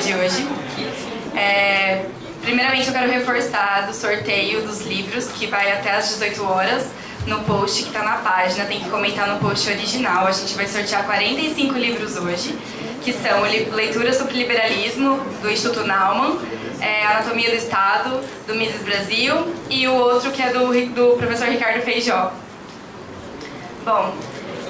de hoje. Primeiramente eu quero reforçar do sorteio dos livros, que vai até às 18 horas, no post que está na página, tem que comentar no post original. A gente vai sortear 45 livros hoje, que são Leitura sobre Liberalismo, do Instituto Naumann, Anatomia do Estado, do Mises Brasil, e o outro que é do professor Ricardo Feijó. Bom,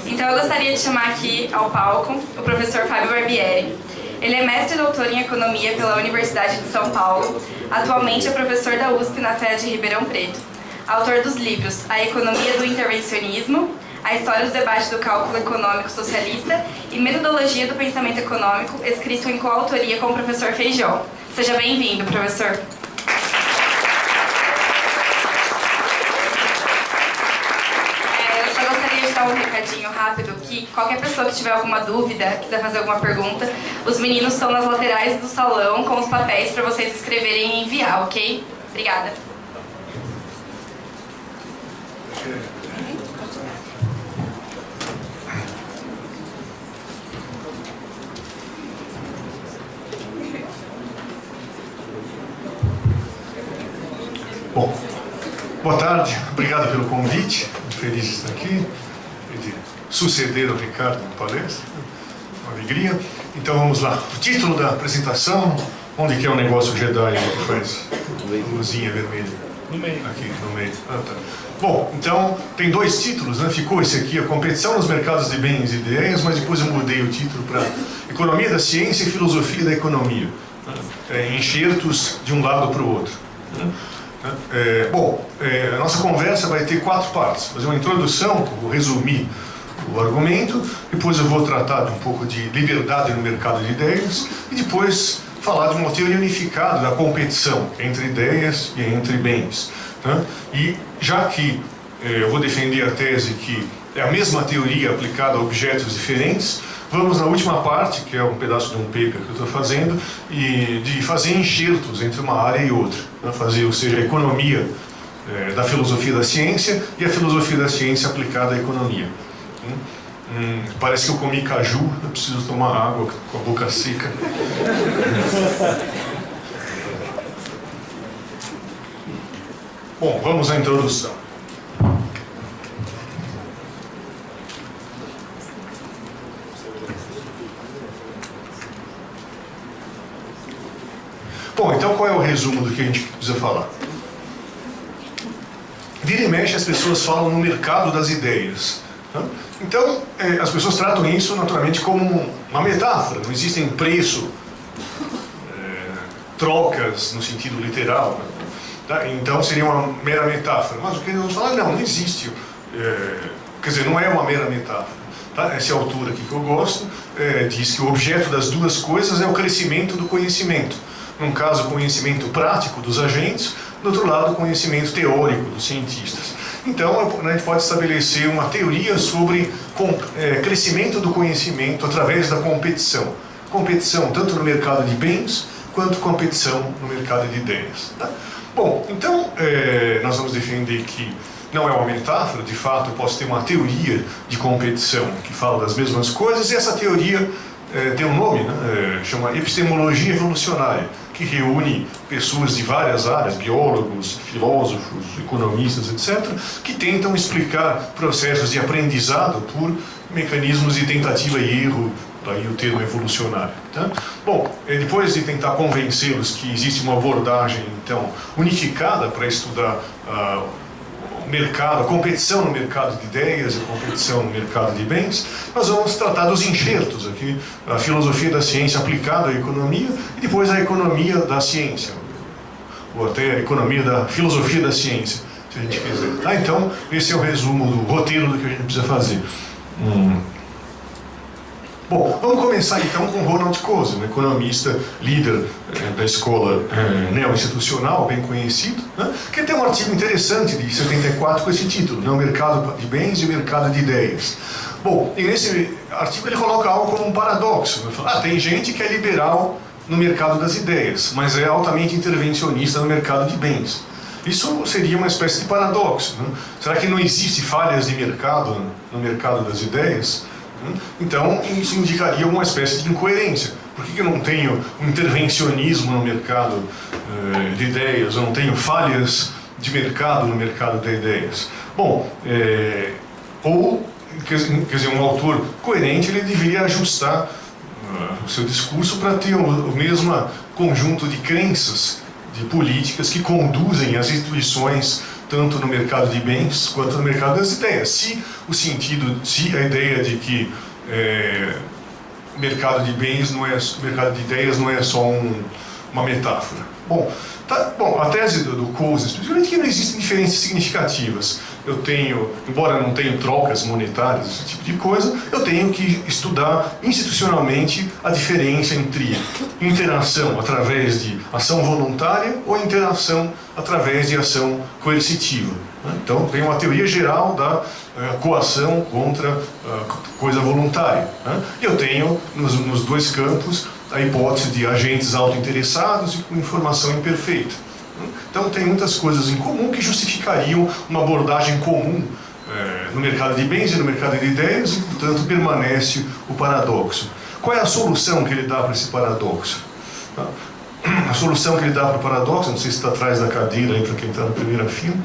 então eu gostaria de chamar aqui ao palco o professor Fábio Barbieri. Ele é mestre e doutor em Economia pela Universidade de São Paulo, atualmente é professor da USP na FED de Ribeirão Preto. Autor dos livros A Economia do Intervencionismo, A História do Debate do Cálculo Econômico Socialista e Metodologia do Pensamento Econômico, escrito em coautoria com o professor Feijó. Seja bem-vindo, professor. Eu só gostaria de dar um recadinho rápido, que qualquer pessoa que tiver alguma dúvida, quiser fazer alguma pergunta, os meninos estão nas laterais do salão com os papéis para vocês escreverem e enviar, ok? Obrigada. Bom, boa tarde, obrigado pelo convite, feliz de estar aqui e de suceder ao Ricardo na palestra, uma alegria. Então vamos lá, o título da apresentação, onde que é o negócio Jedi que faz luzinha vermelha? No meio. Aqui, no meio. Ah, tá. Bom, então tem dois títulos, né? Ficou esse aqui, a competição nos mercados de bens e ideias, mas depois eu mudei o título para Economia da Ciência e Filosofia da Economia. Enxertos de um lado para o outro. A nossa conversa vai ter 4 partes. Fazer uma introdução, vou resumir o argumento, depois eu vou tratar de um pouco de liberdade no mercado de ideias e depois falar de uma teoria unificada da competição entre ideias e entre bens. E já que eu vou defender a tese que é a mesma teoria aplicada a objetos diferentes, vamos na última parte, que é um pedaço de um paper que eu estou fazendo, e de fazer enxertos entre uma área e outra. Fazer, ou seja, a economia da filosofia da ciência e a filosofia da ciência aplicada à economia. Parece que eu comi caju, eu preciso tomar água com a boca seca. Bom, vamos à introdução. Bom, então qual é o resumo do que a gente precisa falar? Vira e mexe as pessoas falam no mercado das ideias. Então, as pessoas tratam isso naturalmente como uma metáfora. Não existem preço, trocas no sentido literal. Então seria uma mera metáfora. Mas o que eles vão falar, não existe. Quer dizer, não é uma mera metáfora. Esse autor aqui que eu gosto diz que o objeto das duas coisas é o crescimento do conhecimento. Num caso, o conhecimento prático dos agentes, do outro lado, o conhecimento teórico dos cientistas. Então, a gente pode estabelecer uma teoria sobre crescimento do conhecimento através da competição. Competição tanto no mercado de bens, quanto competição no mercado de ideias. Bom, então, nós vamos defender que não é uma metáfora, de fato, eu posso ter uma teoria de competição que fala das mesmas coisas, e essa teoria tem um nome, né? Chama epistemologia evolucionária, que reúne pessoas de várias áreas, biólogos, filósofos, economistas, etc., que tentam explicar processos de aprendizado por mecanismos de tentativa e erro, daí o termo evolucionário. Tá? Bom, depois de tentar convencê-los que existe uma abordagem, então, unificada para estudar mercado, a competição no mercado de ideias, a competição no mercado de bens, nós vamos tratar dos enxertos aqui, a filosofia da ciência aplicada à economia e depois a economia da ciência, ou até a economia da filosofia da ciência, se a gente quiser. Então, esse é o resumo do roteiro do que a gente precisa fazer. Bom, vamos começar então com Ronald Coase, um economista líder da escola neo-institucional, bem conhecido, né, que tem um artigo interessante de 74 com esse título, né, o mercado de bens e o mercado de ideias. Bom, e nesse artigo ele coloca algo como um paradoxo. Ele fala, tem gente que é liberal no mercado das ideias, mas é altamente intervencionista no mercado de bens. Isso seria uma espécie de paradoxo. Né? Será que não existe falhas de mercado no mercado das ideias? Então, isso indicaria uma espécie de incoerência. Por que eu não tenho um intervencionismo no mercado de ideias? Eu não tenho falhas de mercado no mercado de ideias? Bom, quer dizer, um autor coerente, ele deveria ajustar o seu discurso para ter o mesmo conjunto de crenças, de políticas que conduzem as instituições tanto no mercado de bens quanto no mercado das ideias. Se a ideia de que mercado de bens mercado de ideias não é só uma metáfora. Bom, a tese do Coase, especialmente, que não existem diferenças significativas. Eu tenho, embora não tenha trocas monetárias, esse tipo de coisa, eu tenho que estudar institucionalmente a diferença entre interação através de ação voluntária ou interação através de ação coercitiva. Então, tem uma teoria geral da coação contra coisa voluntária. E eu tenho, nos dois campos, a hipótese de agentes autointeressados e com informação imperfeita. Então, tem muitas coisas em comum que justificariam uma abordagem comum no mercado de bens e no mercado de ideias e, portanto, permanece o paradoxo. Qual é a solução que ele dá para esse paradoxo? A solução que ele dá para o paradoxo, não sei se está atrás da cadeira aí para quem está na primeira fila,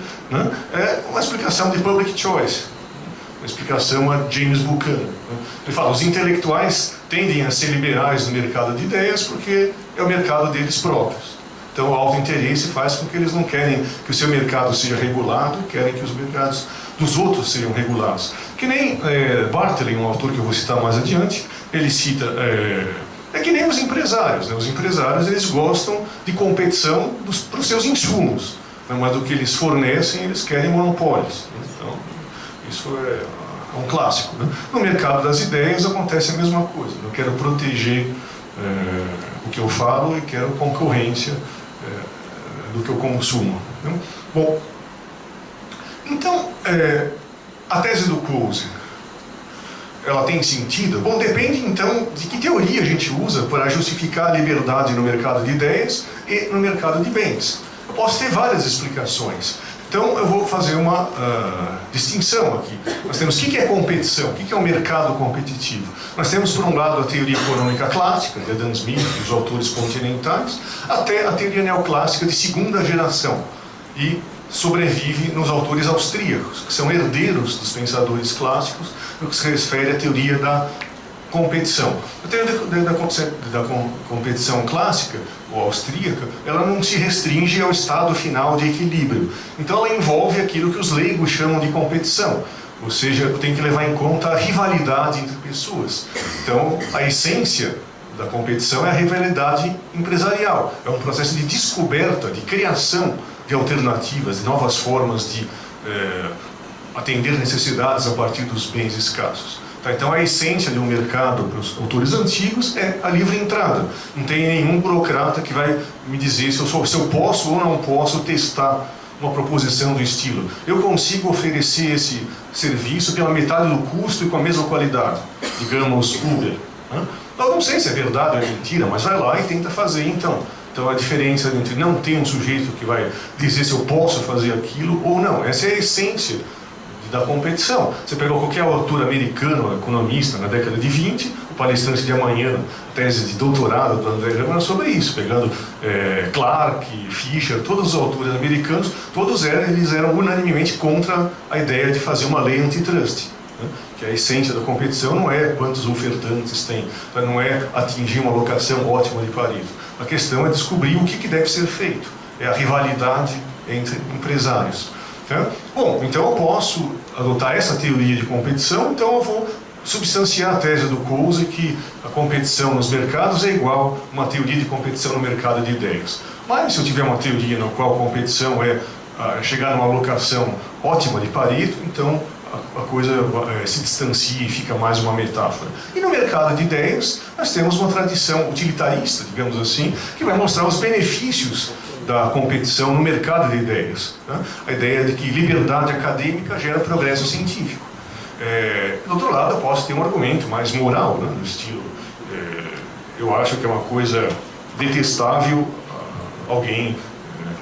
é uma explicação de public choice, uma explicação a James Buchanan. Ele fala, os intelectuais tendem a ser liberais no mercado de ideias porque é o mercado deles próprios. Então, o autointeresse faz com que eles não querem que o seu mercado seja regulado, querem que os mercados dos outros sejam regulados. Que nem Barthelin, um autor que eu vou citar mais adiante, ele cita... É que nem os empresários, né? Os empresários, eles gostam de competição para os seus insumos, né? Mas do que eles fornecem, eles querem monopólios. Então, isso é um clássico, né? No mercado das ideias acontece a mesma coisa. Eu quero proteger o que eu falo e quero concorrência do que eu consumo, né? Bom, então, a tese do Coase, ela tem sentido? Bom, depende então de que teoria a gente usa para justificar a liberdade no mercado de ideias e no mercado de bens. Eu posso ter várias explicações. Então eu vou fazer uma distinção aqui. Nós temos o que é competição, o que é um mercado competitivo. Nós temos, por um lado, a teoria econômica clássica, de Adam Smith e os autores continentais, até a teoria neoclássica de segunda geração. E sobrevive nos autores austríacos, que são herdeiros dos pensadores clássicos, no que se refere à teoria da competição. A teoria da competição clássica, ou austríaca, ela não se restringe ao estado final de equilíbrio. Então ela envolve aquilo que os leigos chamam de competição, ou seja, tem que levar em conta a rivalidade entre pessoas. Então, a essência da competição é a rivalidade empresarial, é um processo de descoberta, de criação de alternativas, de novas formas de atender necessidades a partir dos bens escassos. Tá? Então a essência de um mercado para os autores antigos é a livre entrada. Não tem nenhum burocrata que vai me dizer se eu posso ou não posso testar uma proposição do estilo. Eu consigo oferecer esse serviço pela metade do custo e com a mesma qualidade. Digamos, Uber. Eu não sei se é verdade ou é mentira, mas vai lá e tenta fazer então. Então a diferença entre não ter um sujeito que vai dizer se eu posso fazer aquilo ou não. Essa é a essência da competição. Você pega qualquer autor americano, economista, na década de 20, o palestrante de amanhã, tese de doutorado do André Grammer sobre isso, pegando Clark, Fisher, todos os autores americanos, todos eles eram unanimemente contra a ideia de fazer uma lei antitrust. Que a essência da competição não é quantos ofertantes tem, não é atingir uma alocação ótima de Pareto. A questão é descobrir o que deve ser feito. É a rivalidade entre empresários. Tá? Bom, então eu posso adotar essa teoria de competição, então eu vou substanciar a tese do Coase que a competição nos mercados é igual a uma teoria de competição no mercado de ideias. Mas se eu tiver uma teoria na qual a competição é chegar numa alocação ótima de Pareto, então a coisa se distancia e fica mais uma metáfora. E no mercado de ideias, nós temos uma tradição utilitarista, digamos assim, que vai mostrar os benefícios da competição no mercado de ideias. Né? A ideia de que liberdade acadêmica gera progresso científico. Do outro lado, eu posso ter um argumento mais moral, né, no estilo, eu acho que é uma coisa detestável alguém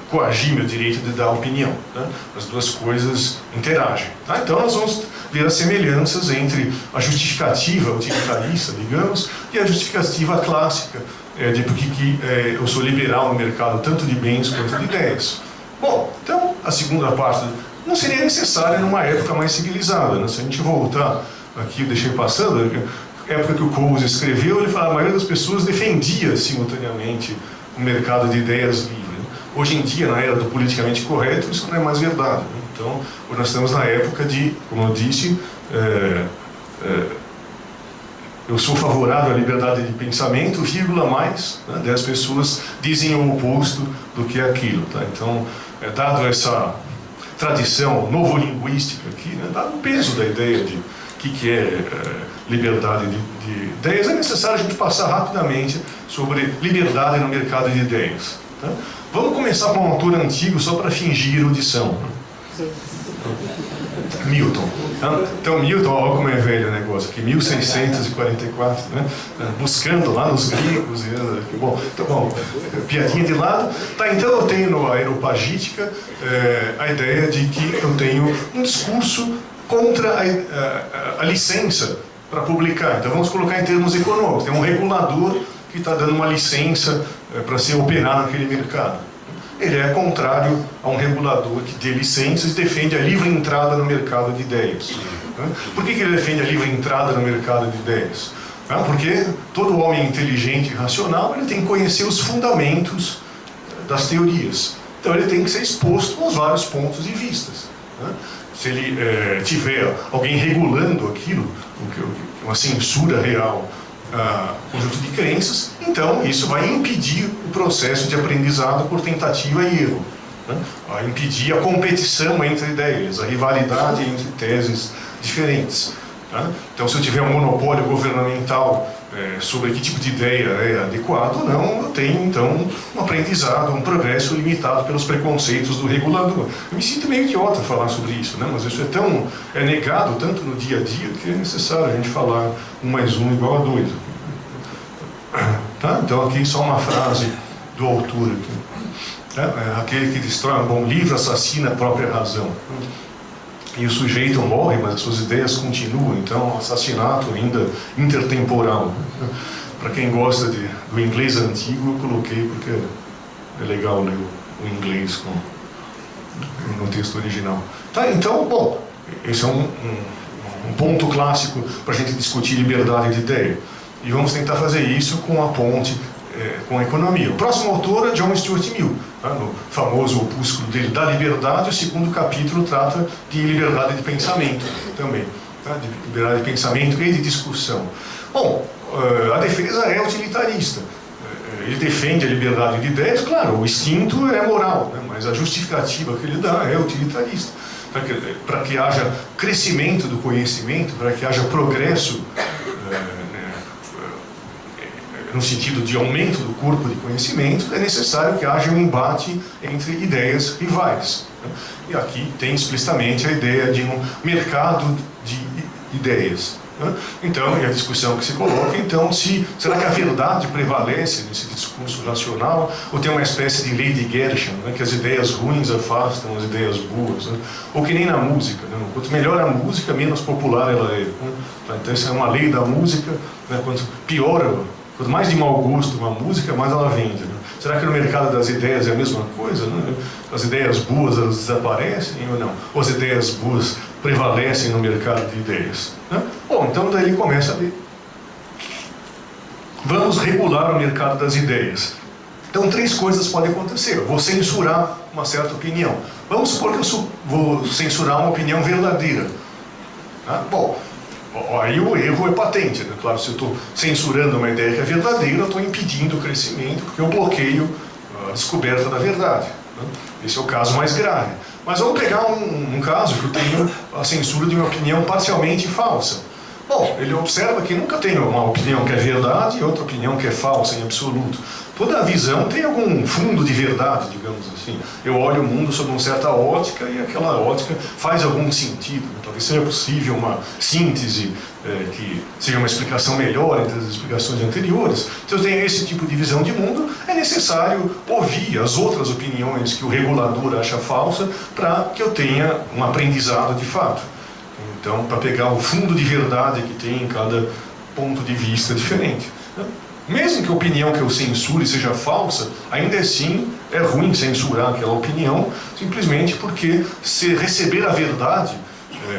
coagir meu direito de dar opinião. Tá? As duas coisas interagem. Tá? Então nós vamos ver as semelhanças entre a justificativa utilitarista, digamos, e a justificativa clássica de por que eu sou liberal no mercado, tanto de bens quanto de ideias. Bom, então a segunda parte não seria necessária numa época mais civilizada. Né? Se a gente voltar aqui, eu deixei passando, a época que o Coase escreveu, ele fala que a maioria das pessoas defendia simultaneamente o mercado de ideias livre. Hoje em dia, na era do politicamente correto, isso não é mais verdade. Né? Então, hoje nós estamos na época de, como eu disse, eu sou favorável à liberdade de pensamento, vírgula, mais, né, 10 pessoas dizem o oposto do que aquilo. Tá? Então, dado essa tradição novolinguística aqui, né, dado o peso da ideia de o que é liberdade de ideias, é necessário a gente passar rapidamente sobre liberdade no mercado de ideias. Tá? Vamos começar com um autor antigo, só para fingir erudição. Milton. Então, Milton, olha como é velho o negócio aqui, 1644, né? Buscando lá nos gregos. Bom, então, bom, piadinha de lado. Tá, então eu tenho no Areopagítica a ideia de que eu tenho um discurso contra a licença para publicar. Então vamos colocar em termos econômicos. Tem um regulador que está dando uma licença para se operar naquele mercado. Ele é contrário a um regulador que dê licenças e defende a livre entrada no mercado de ideias. Por que ele defende a livre entrada no mercado de ideias? Porque todo homem inteligente e racional ele tem que conhecer os fundamentos das teorias. Então ele tem que ser exposto aos vários pontos de vista. Se ele tiver alguém regulando aquilo, uma censura real, conjunto de crenças, então isso vai impedir o processo de aprendizado por tentativa e erro, né? Vai impedir a competição entre ideias, a rivalidade entre teses diferentes. Né? Então, se eu tiver um monopólio governamental sobre que tipo de ideia é adequado ou não, eu tenho então um aprendizado, um progresso limitado pelos preconceitos do regulador. Eu me sinto meio idiota falar sobre isso, né? Mas isso é negado tanto no dia a dia que é necessário a gente falar 1 mais 1 igual a 2. Tá? Então aqui só uma frase do autor aqui. Aquele que destrói um bom livro assassina a própria razão. E o sujeito morre, mas as suas ideias continuam. Então, assassinato ainda intertemporal. Para quem gosta do inglês antigo, eu coloquei porque é legal ler o inglês no texto original. Tá, então, bom, esse é um ponto clássico para a gente discutir liberdade de ideia. E vamos tentar fazer isso com a ponte com a economia. O próximo autor é John Stuart Mill, tá? No famoso opúsculo dele Da Liberdade, o segundo capítulo trata de liberdade de pensamento também, tá? De liberdade de pensamento e de discussão. Bom, a defesa é utilitarista. Ele defende a liberdade de ideias, claro, o instinto é moral, né? Mas a justificativa que ele dá é utilitarista. Para que haja crescimento do conhecimento, para que haja progresso no sentido de aumento do corpo de conhecimento, é necessário que haja um embate entre ideias rivais. E aqui tem explicitamente a ideia de um mercado de ideias. Então, e a discussão que se coloca, então, será que a verdade prevalece nesse discurso racional, ou tem uma espécie de lei de Gershon, né, que as ideias ruins afastam as ideias boas, né? Ou que nem na música, né? Quanto melhor a música, menos popular ela é. Né? Então, essa é uma lei da música, né? Quanto mais de mau gosto uma música, mais ela vende. Né? Será que no mercado das ideias é a mesma coisa? Né? As ideias boas, elas desaparecem ou não? Ou as ideias boas prevalecem no mercado de ideias? Né? Bom, então daí ele começa a ler. Vamos regular o mercado das ideias. Então 3 coisas podem acontecer. Eu vou censurar uma certa opinião. Vamos supor que eu vou censurar uma opinião verdadeira. Tá? Bom, aí o erro é patente, né? Claro, se eu estou censurando uma ideia que é verdadeira, eu estou impedindo o crescimento, porque eu bloqueio a descoberta da verdade. Né? Esse é o caso mais grave. Mas vamos pegar um caso que eu tenho a censura de uma opinião parcialmente falsa. Bom, ele observa que nunca tem uma opinião que é verdade e outra opinião que é falsa em absoluto. Toda visão tem algum fundo de verdade, digamos assim. Eu olho o mundo sob uma certa ótica e aquela ótica faz algum sentido. Talvez seja possível uma síntese que seja uma explicação melhor entre as explicações anteriores. Se eu tenho esse tipo de visão de mundo, é necessário ouvir as outras opiniões que o regulador acha falsa para que eu tenha um aprendizado de fato. Então, para pegar o fundo de verdade que tem em cada ponto de vista diferente. Mesmo que a opinião que eu censure seja falsa, ainda assim é ruim censurar aquela opinião, simplesmente porque se receber a verdade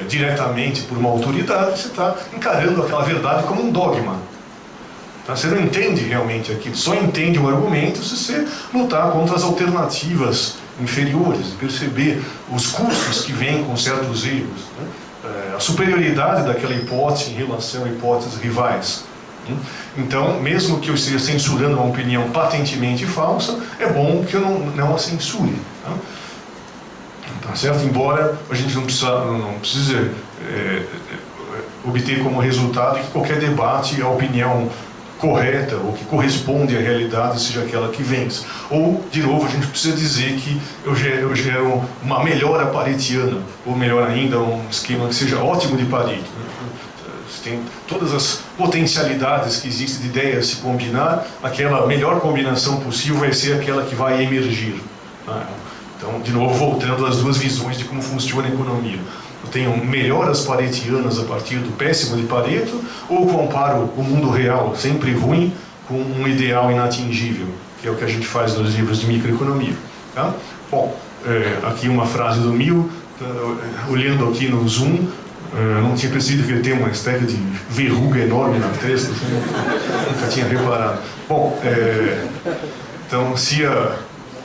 diretamente por uma autoridade, você está encarando aquela verdade como um dogma. Tá? Você não entende realmente aquilo, só entende o argumento se você lutar contra as alternativas inferiores, perceber os custos que vêm com certos erros, né? A superioridade daquela hipótese em relação a hipóteses rivais. Então, mesmo que eu esteja censurando uma opinião patentemente falsa, é bom que eu não a censure. Tá certo? Embora a gente não precise obter como resultado que qualquer debate a opinião correta ou que corresponde à realidade seja aquela que vence. Ou, de novo, a gente precisa dizer que eu gero uma melhora paretiana, ou melhor ainda, um esquema que seja ótimo de Pareto. Você tem todas as potencialidades que existem de ideias se combinar, aquela melhor combinação possível vai ser aquela que vai emergir. Então, de novo, voltando às duas visões de como funciona a economia. Eu tenho melhoras paretianas a partir do péssimo de Pareto, ou comparo o mundo real, sempre ruim, com um ideal inatingível, que é o que a gente faz nos livros de microeconomia. Tá? Bom, aqui uma frase do Mill, olhando aqui no Zoom, não tinha percebido que ele tem uma espécie de verruga enorme na testa, nunca tinha reparado. Bom, então, se a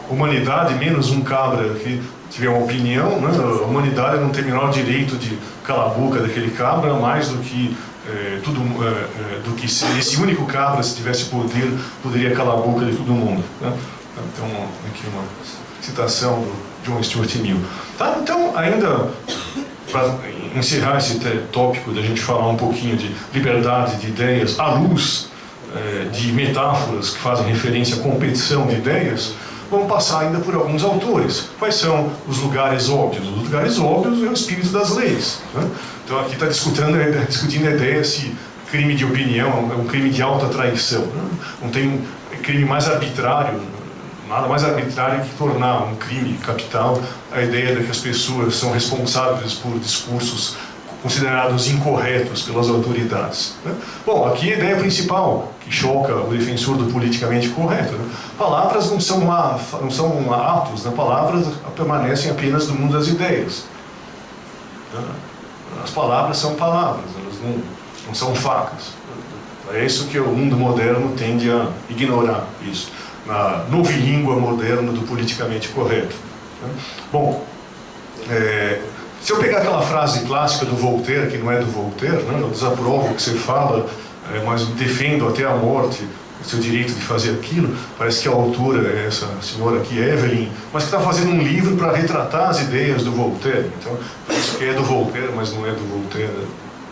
humanidade, menos um cabra que tiver uma opinião, né, a humanidade não tem o menor direito de calar a boca daquele cabra, mais do que do que se esse único cabra, se tivesse poder, poderia calar a boca de todo mundo. Né? Então, aqui uma citação do John Stuart Mill. Tá? Então, ainda para encerrar esse tópico da gente falar um pouquinho de liberdade de ideias à luz de metáforas que fazem referência à competição de ideias, vamos passar ainda por alguns autores. Quais são os lugares óbvios? Os lugares óbvios é o espírito das leis. Né? Então aqui está discutindo a ideia se crime de opinião é um crime de alta traição. Né? Não tem crime mais arbitrário, nada mais arbitrário que tornar um crime capital a ideia de que as pessoas são responsáveis por discursos considerados incorretos pelas autoridades. Né? Bom, aqui a ideia principal que choca o defensor do politicamente correto. Né? Palavras não são atos, né? Palavras permanecem apenas no mundo das ideias. Né? As palavras são palavras, elas não são facas. É isso que o mundo moderno tende a ignorar, isso, na novilíngua moderna do politicamente correto. Né? Bom, se eu pegar aquela frase clássica do Voltaire, que não é do Voltaire, né? Eu desaprovo o que você fala, mas defendo até a morte o seu direito de fazer aquilo, parece que a autora é essa senhora aqui, Evelyn, mas que está fazendo um livro para retratar as ideias do Voltaire. Então, parece que é do Voltaire, mas não é do Voltaire.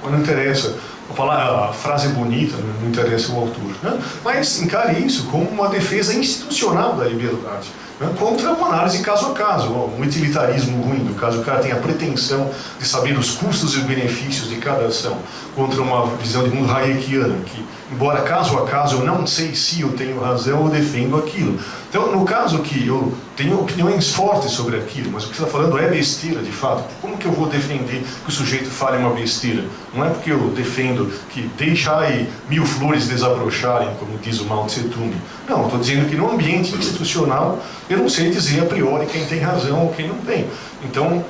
Mas não interessa. A frase é bonita, não interessa o autor. Né? Mas encare isso como uma defesa institucional da liberdade. Né? Contra uma análise caso a caso, um utilitarismo ruim, no caso o cara tem a pretensão de saber os custos e os benefícios de cada ação, contra uma visão de mundo hayekiana, que, embora caso a caso eu não sei se eu tenho razão, eu defendo aquilo. Então, no caso que eu tenho opiniões fortes sobre aquilo, mas o que você está falando é besteira, de fato, como que eu vou defender que o sujeito fale uma besteira? Não é porque eu defendo que deixai 1000 flores desabrocharem, como diz o Mao Tse Tung. Não, eu estou dizendo que no ambiente institucional eu não sei dizer a priori quem tem razão ou quem não tem. Então,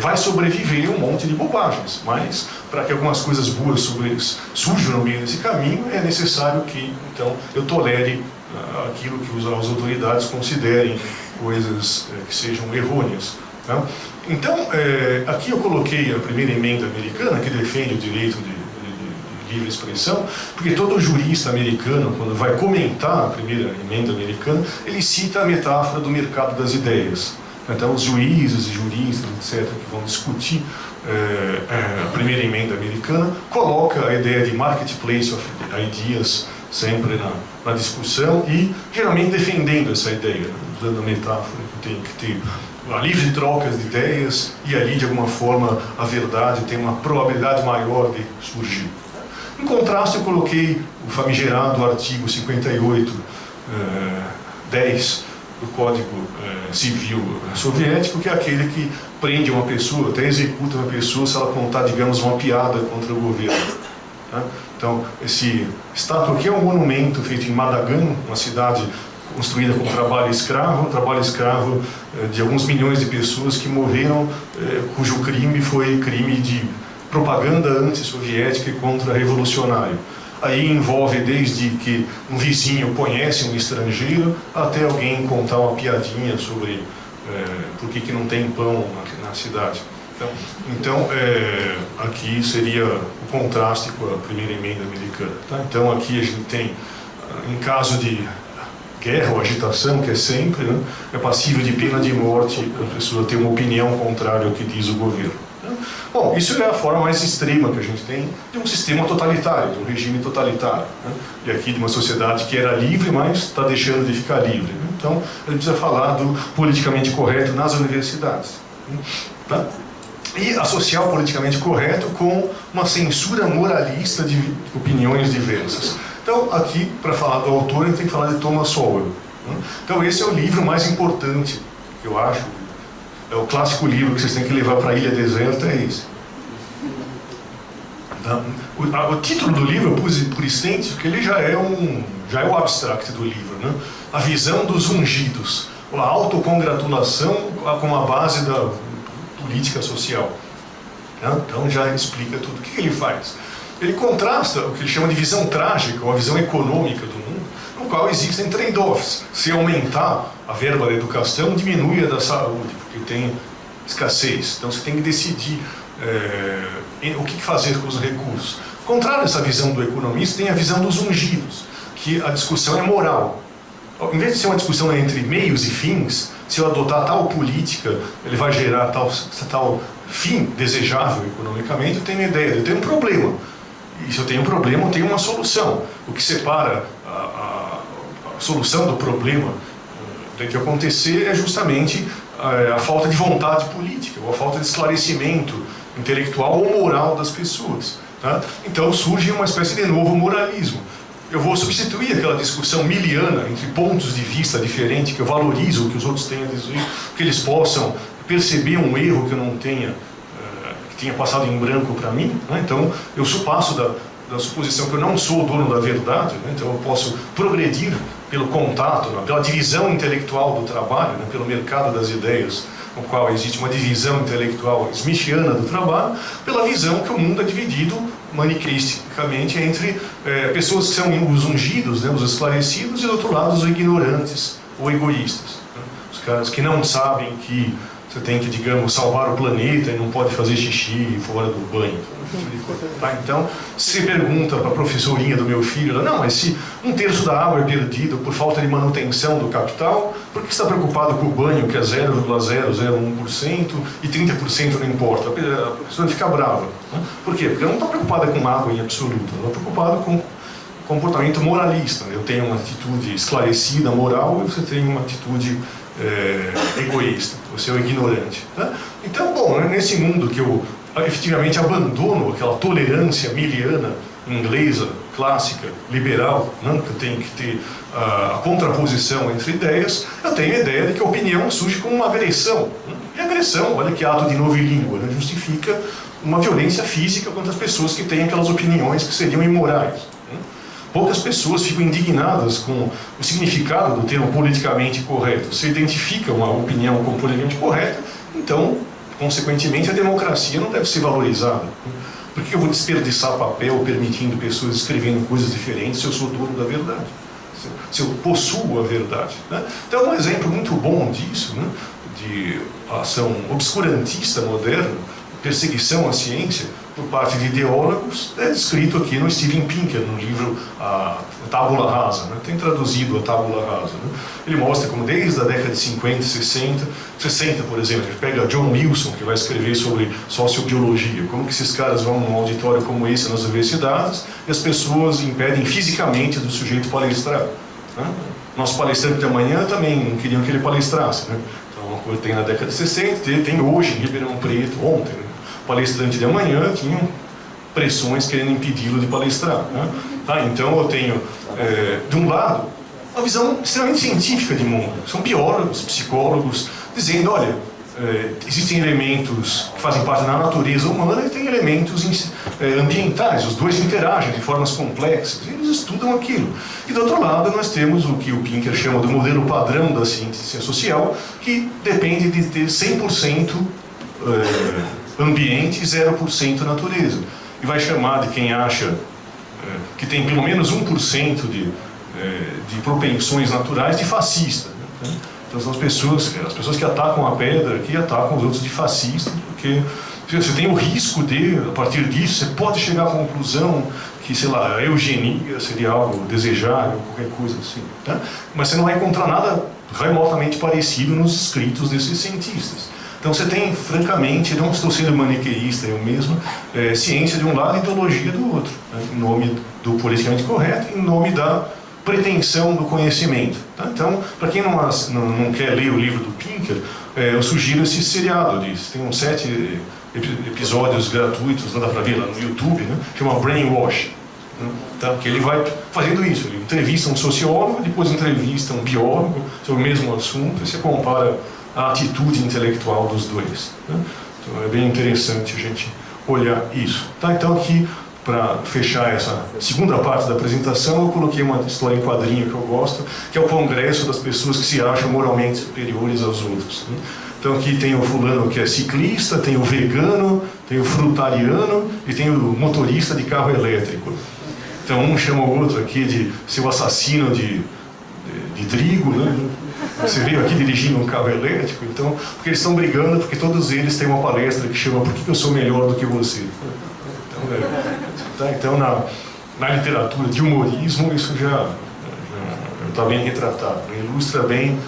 vai sobreviver um monte de bobagens, mas para que algumas coisas boas surjam no meio desse caminho, é necessário que, então, eu tolere aquilo que as autoridades considerem coisas que sejam errôneas. Tá? Então, aqui eu coloquei a primeira emenda americana, que defende o direito de livre expressão, porque todo jurista americano, quando vai comentar a primeira emenda americana, ele cita a metáfora do mercado das ideias. Então, os juízes e juristas, etc., que vão discutir a primeira emenda americana, coloca a ideia de marketplace of ideas sempre na discussão e, geralmente, defendendo essa ideia, usando a metáfora que tem que ter a livre troca de ideias e ali, de alguma forma, a verdade tem uma probabilidade maior de surgir. Em contraste, eu coloquei o famigerado artigo 58, 10 do Código Civil Soviético, que é aquele que prende uma pessoa, até executa uma pessoa se ela contar, digamos, uma piada contra o governo. Tá? Então, esse estátua aqui é um monumento feito em Madagan, uma cidade construída com trabalho escravo, um trabalho escravo de alguns milhões de pessoas que morreram, cujo crime foi crime de propaganda antissoviética e contra-revolucionário. Aí envolve desde que um vizinho conhece um estrangeiro, até alguém contar uma piadinha sobre por que não tem pão na cidade. Então, aqui seria o contraste com a primeira emenda americana. Tá? Então, aqui a gente tem, em caso de guerra ou agitação, que é sempre, né, é passível de pena de morte a pessoa ter uma opinião contrária ao que diz o governo. Bom, isso é a forma mais extrema que a gente tem de um sistema totalitário, de um regime totalitário. Né? E aqui de uma sociedade que era livre, mas está deixando de ficar livre. Né? Então, a gente precisa falar do politicamente correto nas universidades. Tá? E associar o politicamente correto com uma censura moralista de opiniões diversas. Então, aqui, para falar do autor, a gente tem que falar de Thomas Sowell. Né? Então, esse é o livro mais importante, que eu acho. É o clássico livro que vocês têm que levar para a Ilha Deserta, é esse. O título do livro eu pus por extenso, porque ele já é o abstract do livro, né? A visão dos ungidos, a autocongratulação como a base da política social. Então já explica tudo. O que ele faz? Ele contrasta o que ele chama de visão trágica, ou a visão econômica do mundo, no qual existem trade-offs. Se aumentar a verba da educação, diminui a da saúde, porque tem escassez. Então você tem que decidir o que fazer com os recursos. Contrário a essa visão do economista, tem a visão dos ungidos, que a discussão é moral. Em vez de ser uma discussão entre meios e fins, se eu adotar tal política, ele vai gerar tal fim desejável economicamente, eu tenho uma ideia, eu tenho um problema. E se eu tenho um problema, eu tenho uma solução. O que separa a solução do problema do que acontecer é justamente a falta de vontade política, ou a falta de esclarecimento intelectual ou moral das pessoas. Tá? Então surge uma espécie de novo moralismo. Eu vou substituir aquela discussão miliana entre pontos de vista diferentes, que eu valorizo o que os outros têm a dizer, que eles possam perceber um erro que eu não tenha, que tenha passado em branco para mim. Né? Então eu passo da suposição que eu não sou o dono da verdade, né? Então eu posso progredir pelo contato, né? Pela divisão intelectual do trabalho, né? Pelo mercado das ideias, no qual existe uma divisão intelectual smithiana do trabalho, pela visão que o mundo é dividido maniqueisticamente entre pessoas que são os ungidos, né? Os esclarecidos, e do outro lado os ignorantes ou egoístas, né? Os caras que não sabem que você tem que, digamos, salvar o planeta e não pode fazer xixi fora do banho. Tá? Então, se pergunta para a professorinha do meu filho, não, mas se 1/3 da água é perdido por falta de manutenção do capital, por que você está preocupado com o banho, que é 0,001%, e 30% não importa? A professora fica brava. Né? Por quê? Porque ela não está preocupada com água em absoluto, ela está preocupada com comportamento moralista. Eu tenho uma atitude esclarecida, moral, e você tem uma atitude egoísta, você é o ignorante. Tá? Então, bom, nesse mundo que eu efetivamente abandono aquela tolerância miliana inglesa, clássica, liberal, né, que eu tenho que ter a contraposição entre ideias, eu tenho a ideia de que a opinião surge como uma agressão. Né? E agressão, olha que ato de novilíngua, né, justifica uma violência física contra as pessoas que têm aquelas opiniões que seriam imorais. Né? Poucas pessoas ficam indignadas com o significado do termo politicamente correto. Se identifica uma opinião como politicamente correta, então, consequentemente, a democracia não deve ser valorizada. Por que eu vou desperdiçar papel permitindo pessoas escrevendo coisas diferentes se eu sou dono da verdade? Se eu possuo a verdade? Né? Então, um exemplo muito bom disso, né, de ação obscurantista moderna, perseguição à ciência, por parte de ideólogos, é descrito aqui no Steven Pinker, no livro A Tábula Rasa, né? Tem traduzido A Tábula Rasa. Né? Ele mostra como desde a década de 50, 60, por exemplo, ele pega John Wilson, que vai escrever sobre sociobiologia, como que esses caras vão num auditório como esse nas universidades e as pessoas impedem fisicamente do sujeito palestrar. Né? Nosso palestrante de amanhã também não queriam que ele palestrasse. Né? Então, uma coisa tem na década de 60, tem hoje em Ribeirão Preto, ontem, né? Palestrante de amanhã tinham pressões querendo impedi-lo de palestrar. Né? Tá, então eu tenho, de um lado, uma visão extremamente científica de mundo. São biólogos, psicólogos, dizendo, olha, existem elementos que fazem parte da natureza humana e tem elementos ambientais, os dois interagem de formas complexas, eles estudam aquilo. E do outro lado nós temos o que o Pinker chama do modelo padrão da ciência social, que depende de ter 100% ambiente e 0% natureza. E vai chamar de quem acha que tem pelo menos 1% de propensões naturais de fascista. Né? Então são as pessoas que atacam a pedra aqui atacam os outros de fascista, porque você tem o risco de, a partir disso, você pode chegar à conclusão que, sei lá, a eugenia seria algo desejável, qualquer coisa assim. Tá? Mas você não vai encontrar nada remotamente parecido nos escritos desses cientistas. Então você tem, francamente, não estou sendo maniqueísta eu mesmo, ciência de um lado e ideologia do outro, né, em nome do politicamente correto, em nome da pretensão do conhecimento. Tá? Então, para quem não quer ler o livro do Pinker, eu sugiro esse seriado, tem uns 7 episódios gratuitos, não dá para ver lá no YouTube, né, chama Brainwash. Né, tá? Que ele vai fazendo isso, ele entrevista um sociólogo, depois entrevista um biólogo sobre o mesmo assunto, e você compara a atitude intelectual dos dois. Né? Então é bem interessante a gente olhar isso. Tá? Então aqui, para fechar essa segunda parte da apresentação, eu coloquei uma história em quadrinho que eu gosto, que é o congresso das pessoas que se acham moralmente superiores aos outros. Né? Então aqui tem o fulano que é ciclista, tem o vegano, tem o frutariano e tem o motorista de carro elétrico. Então um chama o outro aqui de seu assassino de trigo, né? Você veio aqui dirigindo um carro elétrico, então, porque eles estão brigando, porque todos eles têm uma palestra que chama Por que eu sou melhor do que você? Então na literatura de humorismo, isso já está bem retratado, ilustra bem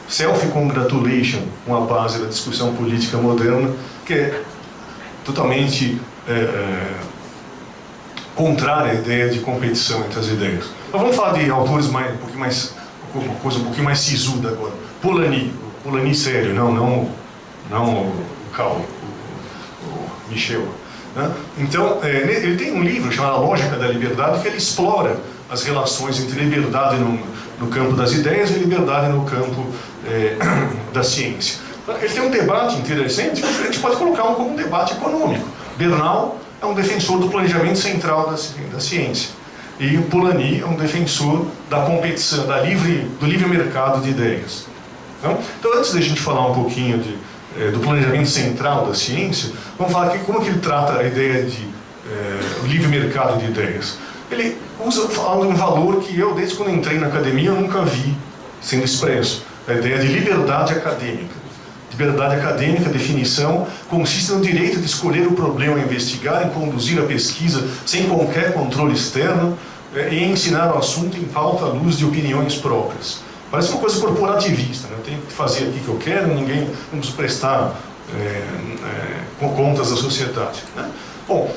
self-congratulation, uma base da discussão política moderna, que é totalmente contrária à ideia de competição entre as ideias. Mas vamos falar de autores uma coisa um pouquinho mais sisuda agora. Polanyi sério, não o Cal, o Michel. Né? Então, ele tem um livro chamado A Lógica da Liberdade, que ele explora as relações entre liberdade no campo das ideias e liberdade no campo da ciência. Ele tem um debate interessante, a gente pode colocar como um debate econômico. Bernal é um defensor do planejamento central da ciência. E o Polanyi é um defensor da competição, do livre mercado de ideias. Então, antes da gente falar um pouquinho do planejamento central da ciência, vamos falar aqui como que ele trata a ideia de livre mercado de ideias. Ele fala de um valor que eu, desde quando entrei na academia, eu nunca vi sendo expresso. A ideia de liberdade acadêmica. Liberdade acadêmica, definição, consiste no direito de escolher o problema a investigar e conduzir a pesquisa sem qualquer controle externo e ensinar o assunto em pauta à luz de opiniões próprias. Parece uma coisa corporativista, né? Eu tenho que fazer aqui o que eu quero, ninguém não precisa prestar contas da sociedade. Né? Bom,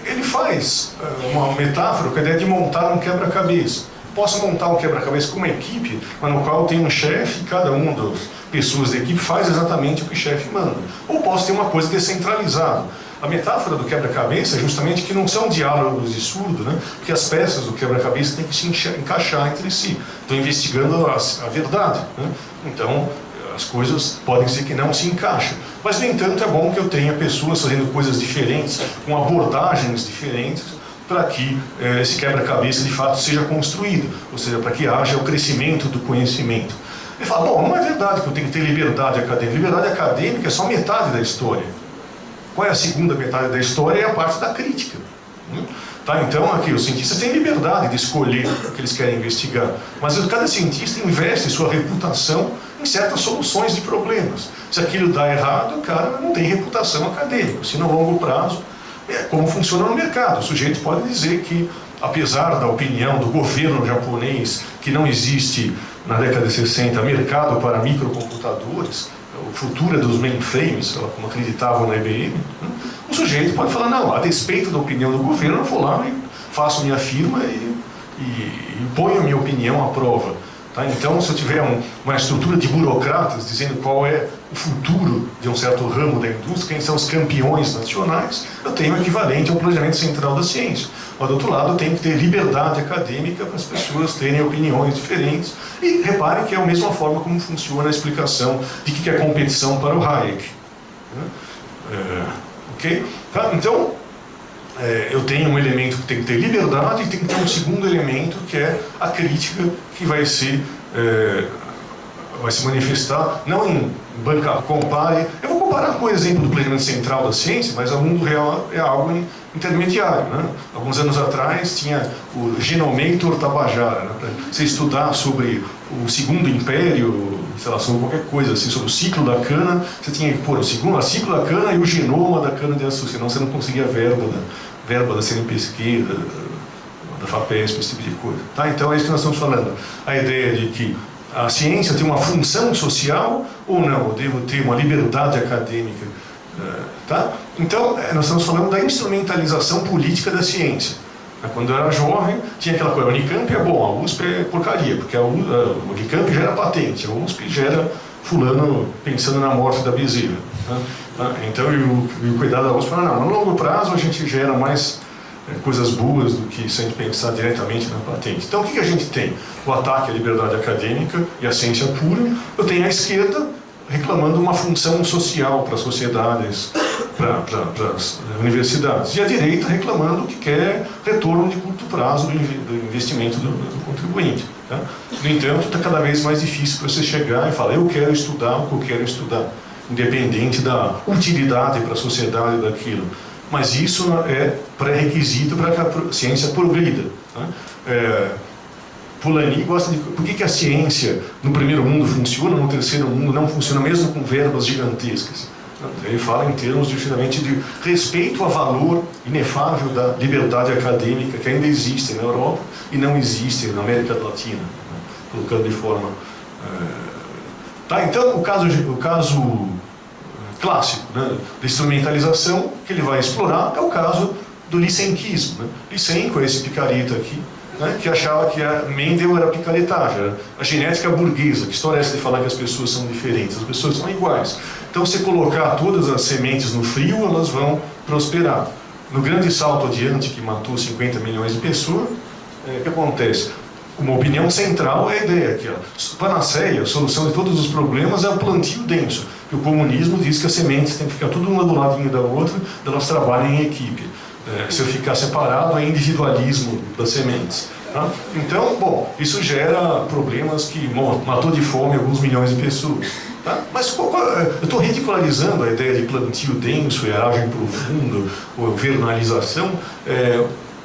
ele faz uma metáfora com a ideia de montar um quebra-cabeça. Posso montar um quebra-cabeça com uma equipe, mas no qual tem um chefe e cada uma das pessoas da equipe faz exatamente o que o chefe manda. Ou posso ter uma coisa descentralizada. A metáfora do quebra-cabeça é justamente que não são diálogos de surdo, né? Porque as peças do quebra-cabeça têm que se encaixar entre si. Estou investigando a verdade. Né? Então, as coisas podem ser que não se encaixem. Mas, no entanto, é bom que eu tenha pessoas fazendo coisas diferentes, com abordagens diferentes, para que esse quebra-cabeça de fato seja construído, ou seja, para que haja o crescimento do conhecimento. Ele fala, bom, não é verdade que eu tenho que ter liberdade acadêmica. Liberdade acadêmica é só metade da história. Qual é a segunda metade da história? É a parte da crítica. Tá? Então, aqui, os cientistas têm liberdade de escolher o que eles querem investigar, mas cada cientista investe sua reputação em certas soluções de problemas. Se aquilo dá errado, o cara não tem reputação acadêmica, se no longo prazo É como funciona no mercado. O sujeito pode dizer que, apesar da opinião do governo japonês que não existe, na década de 60, mercado para microcomputadores, o futuro é dos mainframes, como acreditavam na IBM, o sujeito pode falar, não, a despeito da opinião do governo, eu vou lá e faço minha firma e ponho a minha opinião à prova. Tá? Então, se eu tiver uma estrutura de burocratas dizendo qual é o futuro de um certo ramo da indústria, quem são os campeões nacionais, eu tenho o equivalente ao planejamento central da ciência. Mas, do outro lado, eu tenho que ter liberdade acadêmica para as pessoas terem opiniões diferentes. E reparem que é a mesma forma como funciona a explicação de que é competição para o Hayek. Ok? Tá? Então, eu tenho um elemento que tem que ter liberdade e tem que ter um segundo elemento que é a crítica, que vai se manifestar não em bancar, compare. Eu vou comparar com o exemplo do planejamento central da ciência, mas o mundo real é algo intermediário. Né? Alguns anos atrás tinha o Genomator Tabajara, né? Para você estudar sobre o Segundo Império, sei lá, sobre qualquer coisa, assim, sobre o ciclo da cana, você tinha que pôr o ciclo da cana e o genoma da cana-de-açúcar, senão você não conseguia verba da CNPq, da FAPESP, esse tipo de coisa. Tá? Então é isso que nós estamos falando. A ideia de que a ciência tem uma função social ou não, eu devo ter uma liberdade acadêmica. Tá? Então, nós estamos falando da instrumentalização política da ciência. Quando eu era jovem, tinha aquela coisa, a Unicamp é bom, a USP é porcaria, porque a Unicamp gera patente, a USP gera fulano pensando na morte da Bezerra. Tá? Então, e o cuidado da USP fala, não, no longo prazo a gente gera mais coisas boas do que se a gente pensar diretamente na patente. Então, o que a gente tem? O ataque à liberdade acadêmica e à ciência pura. Eu tenho a esquerda reclamando uma função social para as sociedades, para as universidades. E a direita reclamando que quer retorno de curto prazo do investimento do contribuinte. Tá? No entanto, está cada vez mais difícil para você chegar e falar, eu quero estudar o que eu quero estudar, independente da utilidade para a sociedade daquilo. Mas isso é pré-requisito para que a ciência progrida. Tá? Polanyi gosta de... Por que a ciência no primeiro mundo funciona, no terceiro mundo não funciona, mesmo com verbas gigantescas? Ele fala em termos justamente de respeito ao valor inefável da liberdade acadêmica que ainda existe na Europa e não existe na América Latina, né? Colocando de forma... Tá, então, o caso clássico, né, de instrumentalização que ele vai explorar é o caso do licenquismo. Né? Licenco é esse picareta aqui, né, que achava que a Mendel era picaretagem, a genética burguesa. Que história é essa de falar que as pessoas são diferentes? As pessoas são iguais. Então, se colocar todas as sementes no frio, elas vão prosperar. No grande salto adiante, que matou 50 milhões de pessoas, o que acontece? Uma opinião central é a ideia que a panaceia, a solução de todos os problemas é o plantio denso. Que o comunismo diz que as sementes têm que ficar tudo uma do ladinho da outra, elas trabalham em equipe. Se eu ficar separado, é individualismo das sementes. Tá? Então, bom, isso gera problemas que matou de fome alguns milhões de pessoas. Tá? Mas eu estou ridicularizando a ideia de plantio denso, eragem profunda, ou vernalização.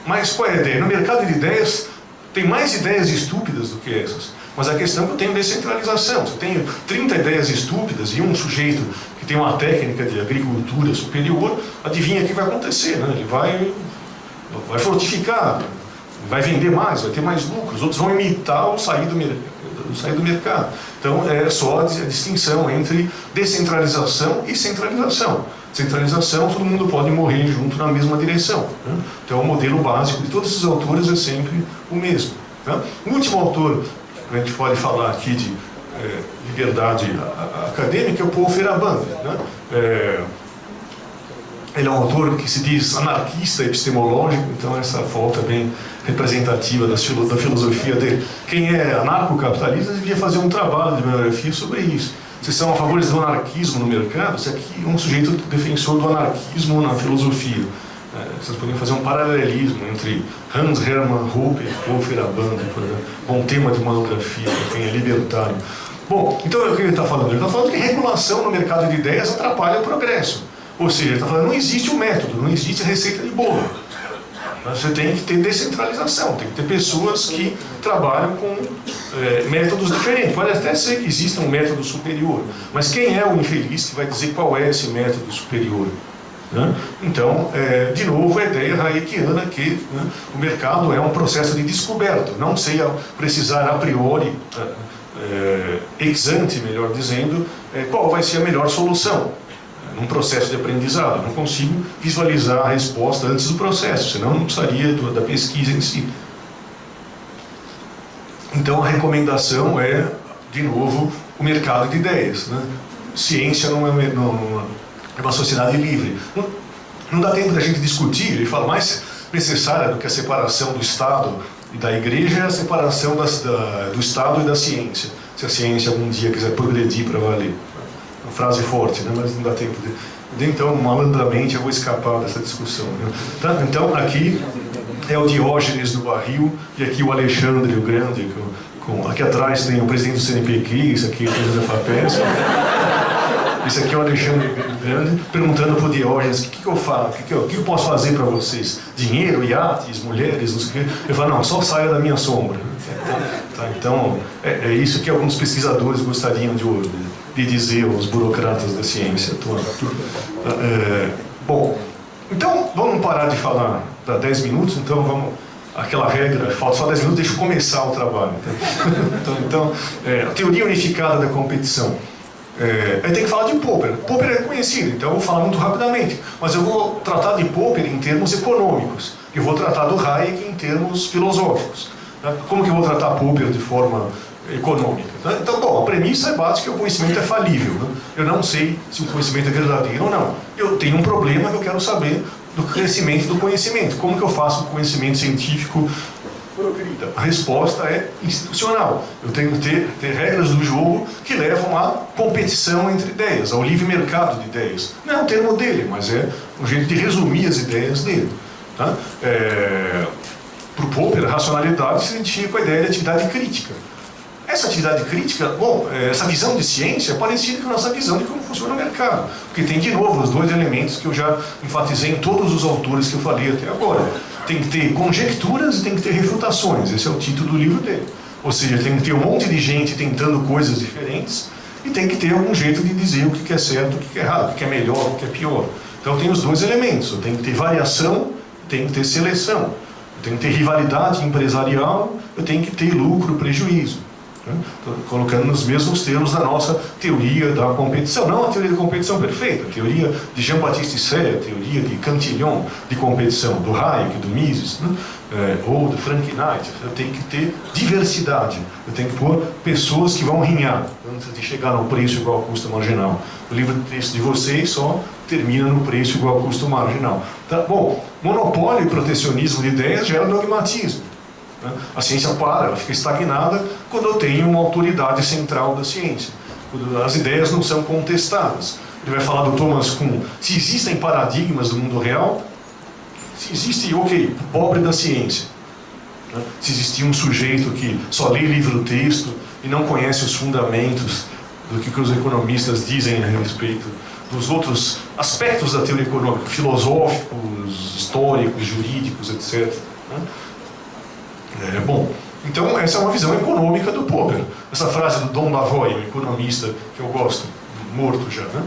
Mas qual é a ideia? No mercado de ideias, tem mais ideias estúpidas do que essas. Mas a questão é que eu tenho descentralização. Se eu tenho 30 ideias estúpidas e um sujeito que tem uma técnica de agricultura superior, adivinha o que vai acontecer, né? Ele vai frutificar, vai vender mais, vai ter mais lucros. Os outros vão imitar o sair do mercado. Então, é só a distinção entre descentralização e centralização. Centralização, todo mundo pode morrer junto na mesma direção. Né? Então, o modelo básico de todos esses autores é sempre o mesmo. Né? O último autor a gente pode falar aqui de liberdade acadêmica é o Paul Feyerabend. Né? Ele é um autor que se diz anarquista epistemológico, então essa volta é bem representativa da filosofia dele. Quem é anarcocapitalista devia fazer um trabalho de biografia sobre isso. Vocês são a favor do anarquismo no mercado? Você aqui é um sujeito defensor do anarquismo na filosofia. Vocês poderiam fazer um paralelismo entre Hans Hermann Hoppe e Paul Feyerabend, por exemplo. Bom tema de monografia, quem é libertário. Bom, então o que ele está falando? Ele está falando que regulação no mercado de ideias atrapalha o progresso. Ou seja, ele está falando que não existe um método, não existe receita de bolo. Você tem que ter descentralização, tem que ter pessoas que trabalham com métodos diferentes. Pode até ser que exista um método superior, mas quem é o infeliz que vai dizer qual é esse método superior? né? Então, de novo, a ideia hayekiana que, né, o mercado é um processo de descoberta, não sei precisar a priori, ex ante, melhor dizendo, qual vai ser a melhor solução num processo de aprendizado. Eu não consigo visualizar a resposta antes do processo, senão não precisaria da pesquisa em si. Então a recomendação é, de novo, o mercado de ideias, né? Ciência não é uma sociedade livre. Não dá tempo da gente discutir. Ele fala, mais necessária do que a separação do Estado e da Igreja é a separação do Estado e da ciência, se a ciência algum dia quiser progredir para valer. Uma frase forte, né? Mas não dá tempo de... Então, malandramente, eu vou escapar dessa discussão, né? Tá? Então, aqui é o Diógenes do barril, e aqui o Alexandre o Grande, aqui atrás tem o presidente do CNPq, isso aqui é o presidente da FAPESP. Esse aqui é o Alexandre Grande, perguntando para o Diógenes, o que eu falo, o que eu posso fazer para vocês? Dinheiro, iates, mulheres, não sei o quê. Ele fala, não, só saia da minha sombra. Tá, então, é isso que alguns pesquisadores gostariam de dizer aos burocratas da ciência atual. Bom, então, vamos parar de falar para 10 minutos, então vamos... Aquela regra, falta só 10 minutos, deixa eu começar o trabalho. Então, a teoria unificada da competição. Eu tenho que falar de Popper. Popper é conhecido, então eu vou falar muito rapidamente. Mas eu vou tratar de Popper em termos econômicos. Eu vou tratar do Hayek em termos filosóficos. Como que eu vou tratar Popper de forma econômica? Então, bom, a premissa é básica que o conhecimento é falível. Eu não sei se o conhecimento é verdadeiro ou não. Eu tenho um problema que eu quero saber do crescimento do conhecimento. Como que eu faço o conhecimento científico progrida? A resposta é institucional. Eu tenho que ter regras do jogo que levam à competição entre ideias, ao livre mercado de ideias. Não é o termo dele, mas é um jeito de resumir as ideias dele. Tá? Para o Popper, a racionalidade se identifica com a ideia de atividade crítica. Essa atividade crítica, bom, essa visão de ciência é parecida com a nossa visão de como funciona o mercado. Porque tem, de novo, os dois elementos que eu já enfatizei em todos os autores que eu falei até agora. Tem que ter conjecturas e tem que ter refutações. Esse é o título do livro dele. Ou seja, tem que ter um monte de gente tentando coisas diferentes e tem que ter algum jeito de dizer o que é certo, o que é errado, o que é melhor, o que é pior. Então tem os dois elementos. Tem que ter variação, tem que ter seleção. Tem que ter rivalidade empresarial, eu tenho que ter lucro, prejuízo. Colocando nos mesmos termos da nossa teoria da competição. Não a teoria da competição perfeita, a teoria de Jean-Baptiste Say, a teoria de Cantillon de competição, do Hayek, do Mises, ou do Frank Knight. Eu tenho que ter diversidade, eu tenho que pôr pessoas que vão rinhar antes de chegar no preço igual ao custo marginal. O livro de texto de vocês só termina no preço igual ao custo marginal. Tá? Bom, monopólio e protecionismo de ideias gera dogmatismo. A ciência ela fica estagnada quando eu tenho uma autoridade central da ciência, quando as ideias não são contestadas. Ele vai falar do Thomas Kuhn, se existem paradigmas do mundo real, se existe, ok, pobre da ciência. Se existir um sujeito que só lê livro-texto e não conhece os fundamentos do que os economistas dizem a respeito dos outros aspectos da teoria econômica, filosóficos, históricos, jurídicos, etc. Bom, então essa é uma visão econômica do Popper. Essa frase do Don Lavoie, um economista que eu gosto, morto já, né?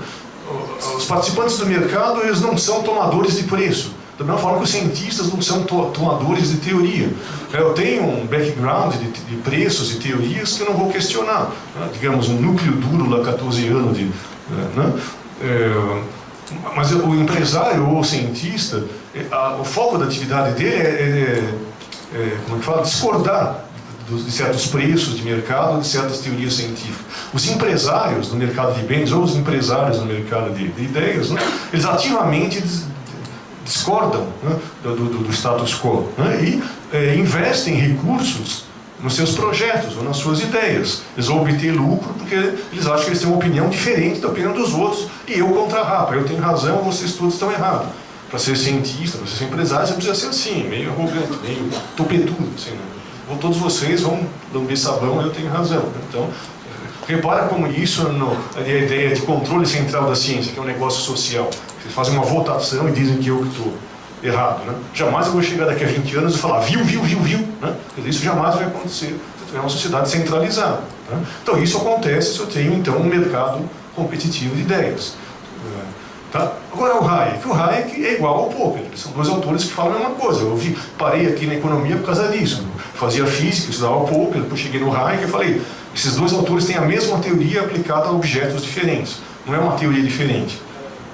Os participantes do mercado, eles não são tomadores de preço, da mesma forma que os cientistas não são tomadores de teoria. Eu tenho um background de preços e teorias que eu não vou questionar, né? Digamos, um núcleo duro lá, 14 anos de... mas o empresário ou o cientista, o foco da atividade dele como é que fala? Discordar de certos preços de mercado, de certas teorias científicas. Os empresários no mercado de bens ou os empresários no mercado de ideias, né, eles ativamente discordam, né, do status quo, né, e investem recursos nos seus projetos ou nas suas ideias. Eles vão obter lucro porque eles acham que eles têm uma opinião diferente da opinião dos outros e eu contra-rapa, eu tenho razão, vocês todos estão errados. Para ser cientista, para ser empresário, você precisa ser assim, meio arrogante, meio topetudo. Assim, né? Todos vocês vão lamber sabão, eu tenho razão. Então, repara como isso é a ideia de controle central da ciência, que é um negócio social. Vocês fazem uma votação e dizem que eu que estou errado. Né? Jamais eu vou chegar daqui a 20 anos e falar viu. Né? Isso jamais vai acontecer se eu tiver uma sociedade centralizada. Né? Então, isso acontece se eu tenho, então, um mercado competitivo de ideias. Tá? Agora o Hayek é igual ao Popper, são dois autores que falam a mesma coisa. Eu parei aqui na economia por causa disso. Eu fazia física, estudava o Popper, depois cheguei no Hayek e falei, esses dois autores têm a mesma teoria aplicada a objetos diferentes, não é uma teoria diferente.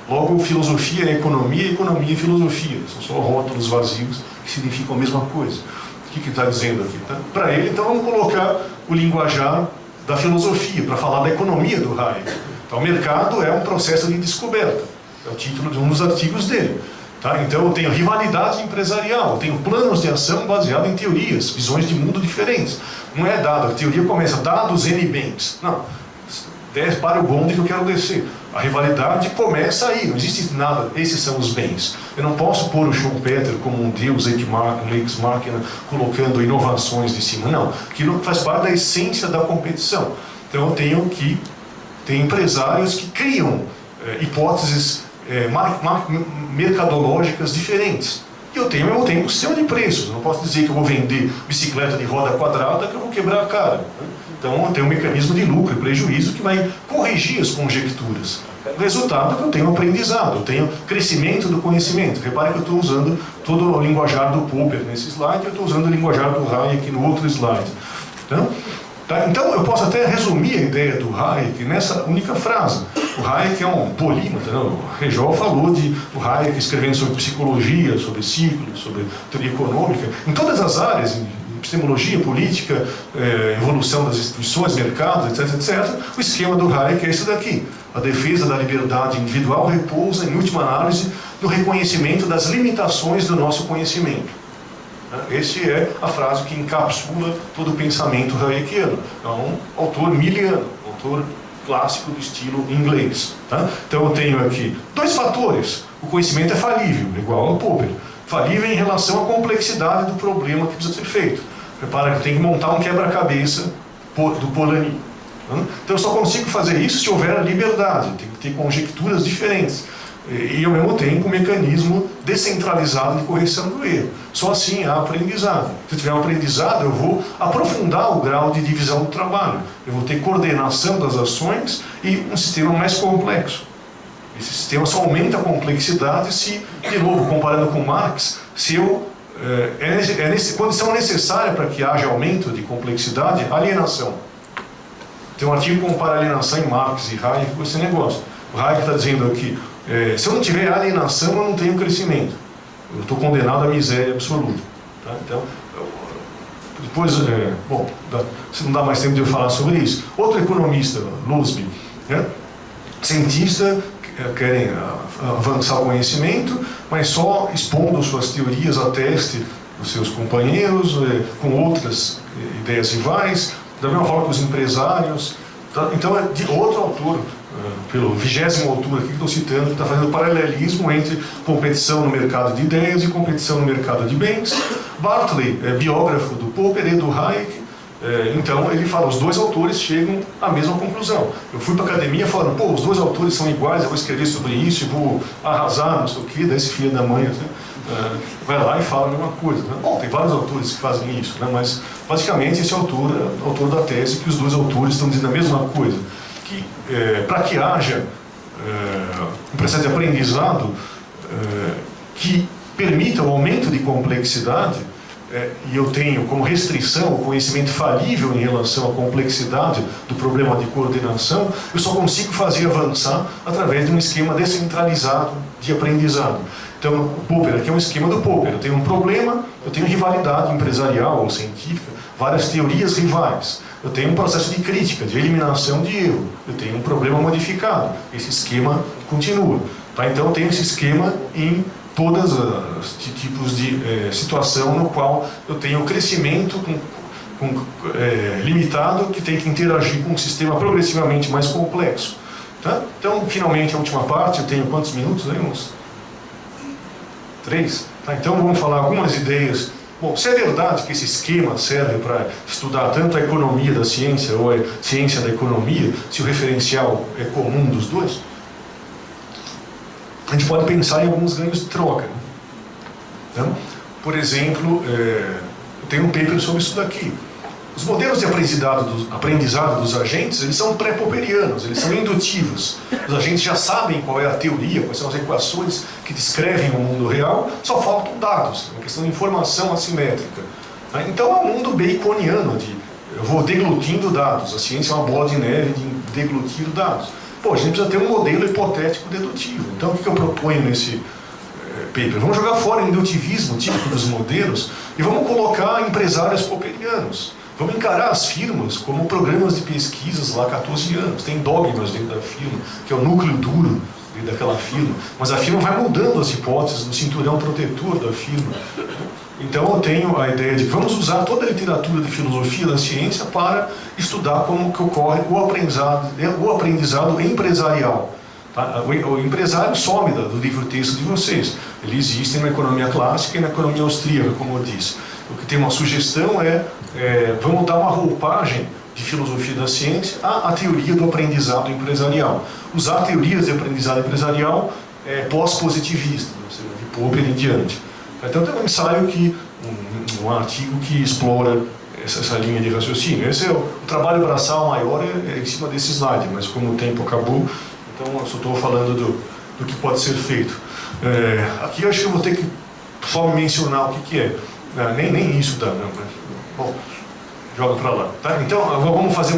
Logo, filosofia é economia, economia é filosofia, são só rótulos vazios que significam a mesma coisa. O que está dizendo aqui? Tá? Para ele, então vamos colocar o linguajar da filosofia, para falar da economia do Hayek. Então, o mercado é um processo de descoberta. É o título de um dos artigos dele. Tá? Então eu tenho rivalidade empresarial, eu tenho planos de ação baseados em teorias, visões de mundo diferentes. Não é dado, a teoria começa, dados N bens. Não, para o bonde que eu quero descer. A rivalidade começa aí, não existe nada, esses são os bens. Eu não posso pôr o Schumpeter como um deus ex machina, colocando inovações de cima. Não, aquilo faz parte da essência da competição. Então eu tenho que ter empresários que criam hipóteses mercadológicas diferentes. E eu tenho ao mesmo tempo um sistema de preços. Eu não posso dizer que eu vou vender bicicleta de roda quadrada que eu vou quebrar a cara. Então eu tenho um mecanismo de lucro e prejuízo que vai corrigir as conjecturas. O resultado é que eu tenho aprendizado, eu tenho crescimento do conhecimento. Repare que eu estou usando todo o linguajar do Popper nesse slide, eu estou usando o linguajar do Hayek no outro slide. Então eu posso até resumir a ideia do Hayek nessa única frase. O Hayek é um polímata, né? O Rejol falou do Hayek escrevendo sobre psicologia, sobre ciclos, sobre teoria econômica, em todas as áreas, em epistemologia, política, evolução das instituições, mercados, etc, etc. O esquema do Hayek é esse daqui. A defesa da liberdade individual repousa, em última análise, no reconhecimento das limitações do nosso conhecimento. Essa é a frase que encapsula todo o pensamento hayekiano. É um autor miliano, autor clássico do estilo inglês. Tá? Então eu tenho aqui dois fatores. O conhecimento é falível, igual ao Popper. Falível em relação à complexidade do problema que precisa ser feito. Repara que eu tenho que montar um quebra-cabeça do Polanyi. Então eu só consigo fazer isso se houver liberdade. Eu tenho que ter conjecturas diferentes. E, ao mesmo tempo, um mecanismo descentralizado de correção do erro. Só assim há aprendizado. Se tiver um aprendizado, eu vou aprofundar o grau de divisão do trabalho. Eu vou ter coordenação das ações e um sistema mais complexo. Esse sistema só aumenta a complexidade se, de novo, comparando com Marx, se eu, condição necessária para que haja aumento de complexidade, alienação. Tem um artigo que compara alienação em Marx e Hayek com esse negócio. O Hayek está dizendo aqui, se eu não tiver alienação, eu não tenho crescimento. Eu estou condenado à miséria absoluta. Tá? Então, depois, se não dá mais tempo de eu falar sobre isso. Outro economista, Lusby, cientista, querem avançar o conhecimento, mas só expondo suas teorias a teste dos seus companheiros, com outras ideias rivais, da mesma forma que os empresários. Tá? Então, é de outro autor, pelo 20º autor aqui que estou citando, que está fazendo paralelismo entre competição no mercado de ideias e competição no mercado de bens. Bartley é biógrafo do Popper e do Hayek, então ele fala, os dois autores chegam à mesma conclusão. Eu fui para a academia falando, pô, os dois autores são iguais, eu vou escrever sobre isso e vou arrasar, não sei o quê, desse filho da mãe, vai lá e fala a mesma coisa. Né? Bom, tem vários autores que fazem isso, né? Mas basicamente esse autor é o autor da tese que os dois autores estão dizendo a mesma coisa. Que para que haja um processo de aprendizado que permita o aumento de complexidade, e eu tenho como restrição o conhecimento falível em relação à complexidade do problema de coordenação, eu só consigo fazer avançar através de um esquema descentralizado de aprendizado. Então, o Popper aqui é um esquema do Popper. Eu tenho um problema, eu tenho rivalidade empresarial ou científica, várias teorias rivais. Eu tenho um processo de crítica, de eliminação de erro. Eu tenho um problema modificado. Esse esquema continua. Tá? Então, eu tenho esse esquema em todos os tipos de situação no qual eu tenho crescimento limitado que tem que interagir com um sistema progressivamente mais complexo. Tá? Então, finalmente, a última parte, eu tenho quantos minutos? Uns 3? Tá? Então, vamos falar algumas ideias. Bom, se é verdade que esse esquema serve para estudar tanto a economia da ciência ou a ciência da economia, se o referencial é comum dos dois, a gente pode pensar em alguns ganhos de troca. Né? Então, por exemplo, eu tenho um paper sobre isso daqui. Os modelos de aprendizado dos agentes, eles são pré-popperianos, eles são indutivos. Os agentes já sabem qual é a teoria, quais são as equações que descrevem o mundo real, só faltam dados, é uma questão de informação assimétrica. Então é um mundo baconiano, eu vou deglutindo dados, a ciência é uma bola de neve de deglutir dados. Pô, a gente precisa ter um modelo hipotético dedutivo. Então o que eu proponho nesse paper? Vamos jogar fora o indutivismo típico dos modelos e vamos colocar empresários popperianos. Vamos encarar as firmas como programas de pesquisas lacatosianos. Tem dogmas dentro da firma, que é o núcleo duro daquela firma. Mas a firma vai mudando as hipóteses do cinturão protetor da firma. Então eu tenho a ideia de que vamos usar toda a literatura de filosofia da ciência para estudar como que ocorre o aprendizado empresarial. Tá? O empresário some do livro-texto de vocês. Ele existe na economia clássica e na economia austríaca, como eu disse. O que tem uma sugestão vamos dar uma roupagem de filosofia da ciência à teoria do aprendizado empresarial. Usar teorias de aprendizado empresarial pós-positivista, de Popper em diante. Então tem um ensaio, um artigo que explora essa linha de raciocínio. Esse é o trabalho braçal maior, em cima desse slide, mas como o tempo acabou, então eu só estou falando do que pode ser feito. Aqui eu acho que eu vou ter que só mencionar o que é. Nem isso dá, não, mas, bom, joga para lá. Tá? Então vamos fazer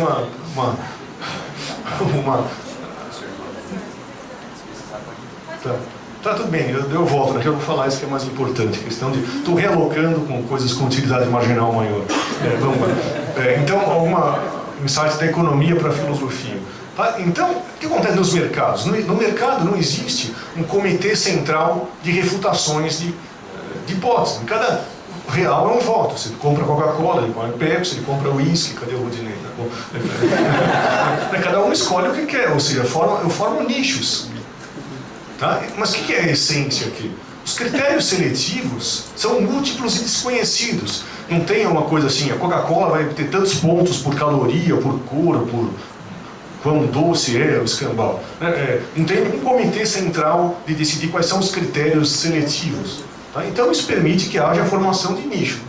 Tá tudo bem, eu volto, eu vou falar isso que é mais importante, a questão de estou realocando com coisas com utilidade marginal maior. Vamos lá. Então, um insight da economia para a filosofia. Tá? Então, o que acontece nos mercados? No mercado não existe um comitê central de refutações de hipóteses. Cada real é um voto. Você compra Coca-Cola, ele compra Pepsi, ele compra uísque, cadê o Rudinei? Cada um escolhe o que quer, ou seja, eu formo nichos. Tá? Mas o que é a essência aqui? Os critérios seletivos são múltiplos e desconhecidos. Não tem uma coisa assim, a Coca-Cola vai ter tantos pontos por caloria, por cor, por quão doce é o escambau. Não tem um comitê central de decidir quais são os critérios seletivos. Tá? Então isso permite que haja a formação de nicho.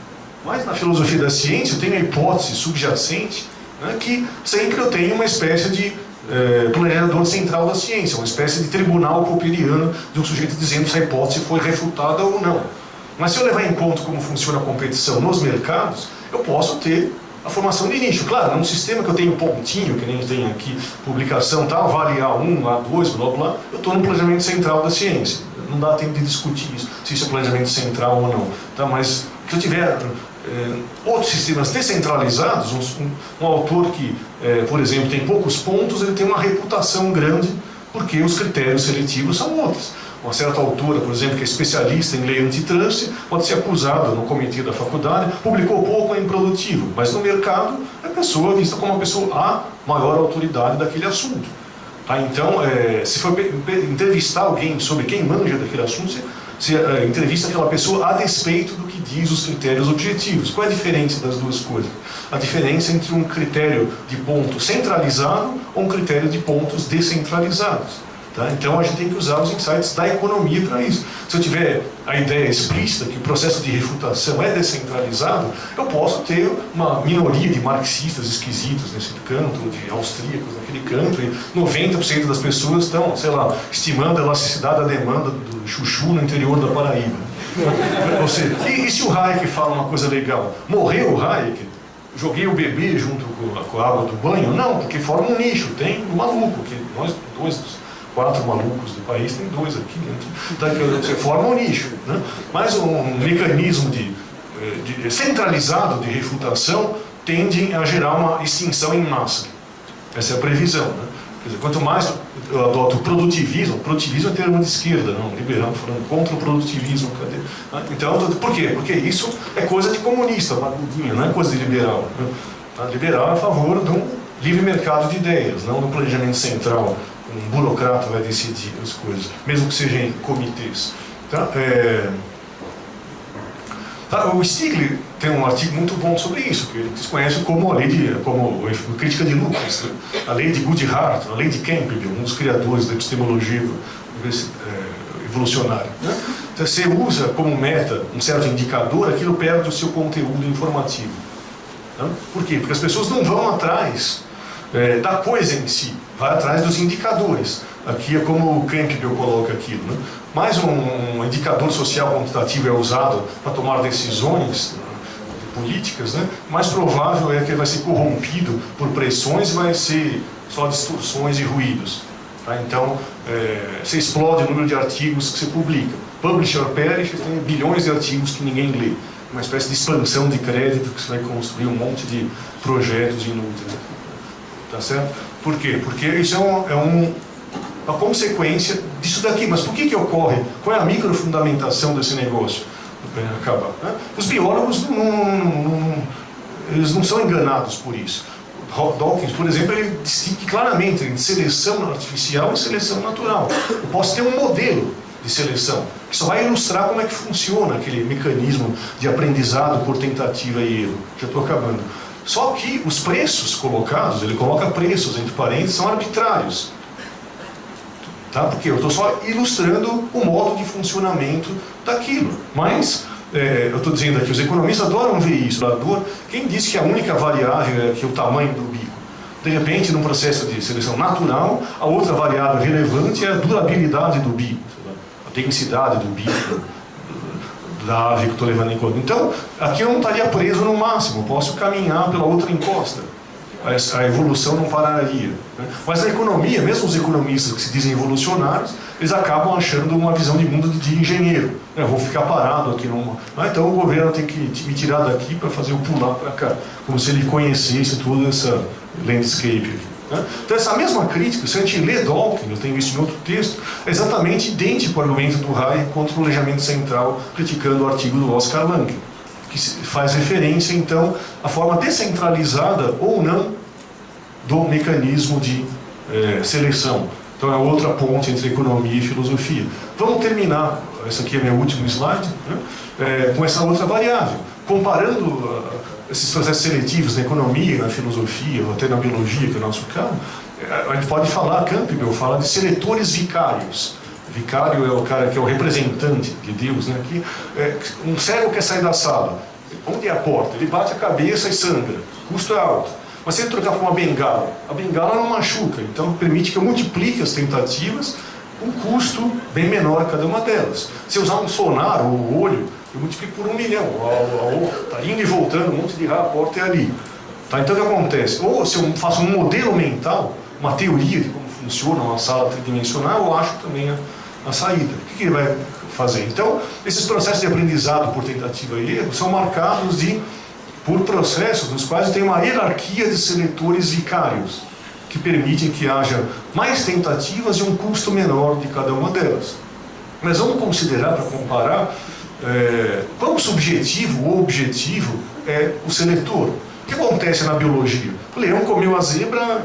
Mas na filosofia da ciência eu tenho a hipótese subjacente, né, que sempre eu tenho uma espécie de planejador central da ciência, uma espécie de tribunal popperiano de um sujeito dizendo se a hipótese foi refutada ou não. Mas se eu levar em conta como funciona a competição nos mercados, eu posso ter a formação de nicho. Claro, num sistema que eu tenho pontinho, que nem tem aqui, publicação tal, vale A1, A2, blá blá, eu estou no planejamento central da ciência. Não dá tempo de discutir isso, se isso é planejamento central ou não. Tá? Mas se eu tiver outros sistemas descentralizados, um autor que, por exemplo, tem poucos pontos, ele tem uma reputação grande, porque os critérios seletivos são outros. Uma certa autora, por exemplo, que é especialista em lei antitrust, pode ser acusada no comitê da faculdade, publicou pouco, é improdutivo, mas no mercado é pessoa vista como uma pessoa a maior autoridade daquele assunto. Tá? Então, se for entrevistar alguém sobre quem manja daquele assunto, você entrevista aquela pessoa a despeito do que diz os critérios objetivos. Qual é a diferença das duas coisas? A diferença entre um critério de ponto centralizado ou um critério de pontos descentralizados. Tá? Então a gente tem que usar os insights da economia para isso. Se eu tiver a ideia explícita que o processo de refutação é descentralizado, eu posso ter uma minoria de marxistas esquisitos nesse canto, de austríacos naquele canto, e 90% das pessoas estão, sei lá, estimando a elasticidade da demanda do chuchu no interior da Paraíba. Ou seja, e se o Hayek fala uma coisa legal? Morreu o Hayek? Joguei o bebê junto com a água do banho? Não, porque forma um nicho, tem um maluco, que nós dois dos 4 malucos do país, tem 2 aqui dentro. Então, você forma um nicho. Né? Mas um mecanismo centralizado de refutação tende a gerar uma extinção em massa. Essa é a previsão. Né? Quer dizer, quanto mais eu adoto o produtivismo é termo de esquerda, não, liberal, falando contra o produtivismo. Cadê? Então, por quê? Porque isso é coisa de comunista, barbudinho, não é coisa de liberal. Né? Liberal é a favor de um livre mercado de ideias, não do planejamento central. Um burocrata vai decidir as coisas, mesmo que seja em comitês. Tá? O Stiglitz tem um artigo muito bom sobre isso, que eles conhecem como a crítica de Lucas, né? A lei de Goodhart, a lei de Campbell, um dos criadores da epistemologia evolucionária. Né? Então, você usa como meta um certo indicador, aquilo perde o seu conteúdo informativo. Né? Por quê? Porque as pessoas não vão atrás da coisa em si, vai atrás dos indicadores. Aqui é como o Campbell coloca aquilo. Né? Mais um indicador social quantitativo é usado para tomar decisões políticas, né? Mais provável é que ele vai ser corrompido por pressões e vai ser só distorções e ruídos. Tá? Então, você explode o número de artigos que você publica. Publish or perish, tem bilhões de artigos que ninguém lê. Uma espécie de expansão de crédito que você vai construir um monte de projetos inúteis. Tá certo? Por quê? Porque isso é uma consequência disso daqui. Mas por que ocorre? Qual é a microfundamentação desse negócio? Acabar, né? Os biólogos eles não são enganados por isso. Dawkins, por exemplo, ele distingue claramente entre seleção artificial e seleção natural. Eu posso ter um modelo de seleção que só vai ilustrar como é que funciona aquele mecanismo de aprendizado por tentativa e erro. Já estou acabando. Só que os preços colocados, ele coloca preços entre parênteses, são arbitrários. Tá? Porque eu estou só ilustrando o modo de funcionamento daquilo. Mas, eu estou dizendo aqui, os economistas adoram ver isso. Quem disse que a única variável é que o tamanho do bico? De repente, num processo de seleção natural, a outra variável relevante é a durabilidade do bico, a densidade do bico, da ave que eu estou levando em conta. Então, aqui eu não estaria preso no máximo, eu posso caminhar pela outra encosta. A evolução não pararia. Né? Mas na economia, mesmo os economistas que se dizem evolucionários, eles acabam achando uma visão de mundo de engenheiro. Eu vou ficar parado aqui. Então o governo tem que me tirar daqui para fazer eu pular para cá. Como se ele conhecesse toda essa landscape aqui. Né? Então essa mesma crítica, se a gente lê Dawkins, eu tenho isso em outro texto, é exatamente idêntico ao argumento do Hayek contra o planejamento central, criticando o artigo do Oscar Lange, que faz referência, então, à forma descentralizada ou não do mecanismo de seleção. Então é outra ponte entre economia e filosofia. Vamos terminar, esse aqui é meu último slide, né, com essa outra variável. Comparando esses processos seletivos na economia, na filosofia, ou até na biologia, que é o nosso caso, a gente pode falar, Campbell fala de seletores vicários. Vicário é o cara que é o representante de Deus, né? Um cego quer sair da sala. Onde é a porta? Ele bate a cabeça e sangra. O custo é alto. Mas se ele trocar por uma bengala, a bengala não machuca. Então permite que eu multiplique as tentativas com um custo bem menor cada uma delas. Se eu usar um sonar ou o olho, eu multiplico por 1 milhão. Está indo e voltando, um monte de raio, a porta é ali. Tá? Então o que acontece? Ou se eu faço um modelo mental, uma teoria de como funciona uma sala tridimensional, eu acho também a saída. O que ele vai fazer? Então, esses processos de aprendizado por tentativa e erro são marcados por processos nos quais tem uma hierarquia de seletores vicários, que permitem que haja mais tentativas e um custo menor de cada uma delas. Mas vamos considerar, para comparar, quão subjetivo ou objetivo é o seletor. O que acontece na biologia? O leão comeu a zebra,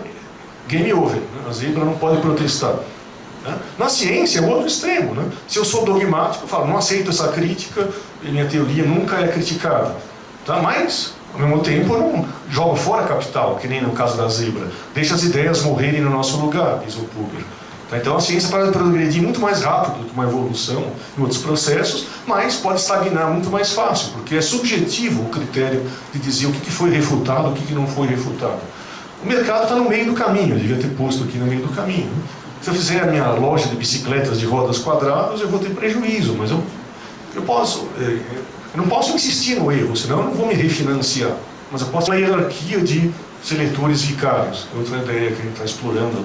game over. Né? A zebra não pode protestar. Na ciência é o outro extremo. Né? Se eu sou dogmático, eu falo, não aceito essa crítica, e minha teoria nunca é criticada. Tá? Mas, ao mesmo tempo, eu não jogo fora a capital, que nem no caso da zebra. Deixa as ideias morrerem no nosso lugar, diz o Popper. Tá? Então a ciência pode progredir muito mais rápido do que uma evolução em outros processos, mas pode estagnar muito mais fácil, porque é subjetivo o critério de dizer o que foi refutado, o que não foi refutado. O mercado está no meio do caminho, eu devia ter posto aqui no meio do caminho. Né? Se eu fizer a minha loja de bicicletas de rodas quadradas, eu vou ter prejuízo, mas eu não posso insistir no erro, senão eu não vou me refinanciar. Mas eu posso ter uma hierarquia de seletores vicários. Outra ideia que a gente está explorando,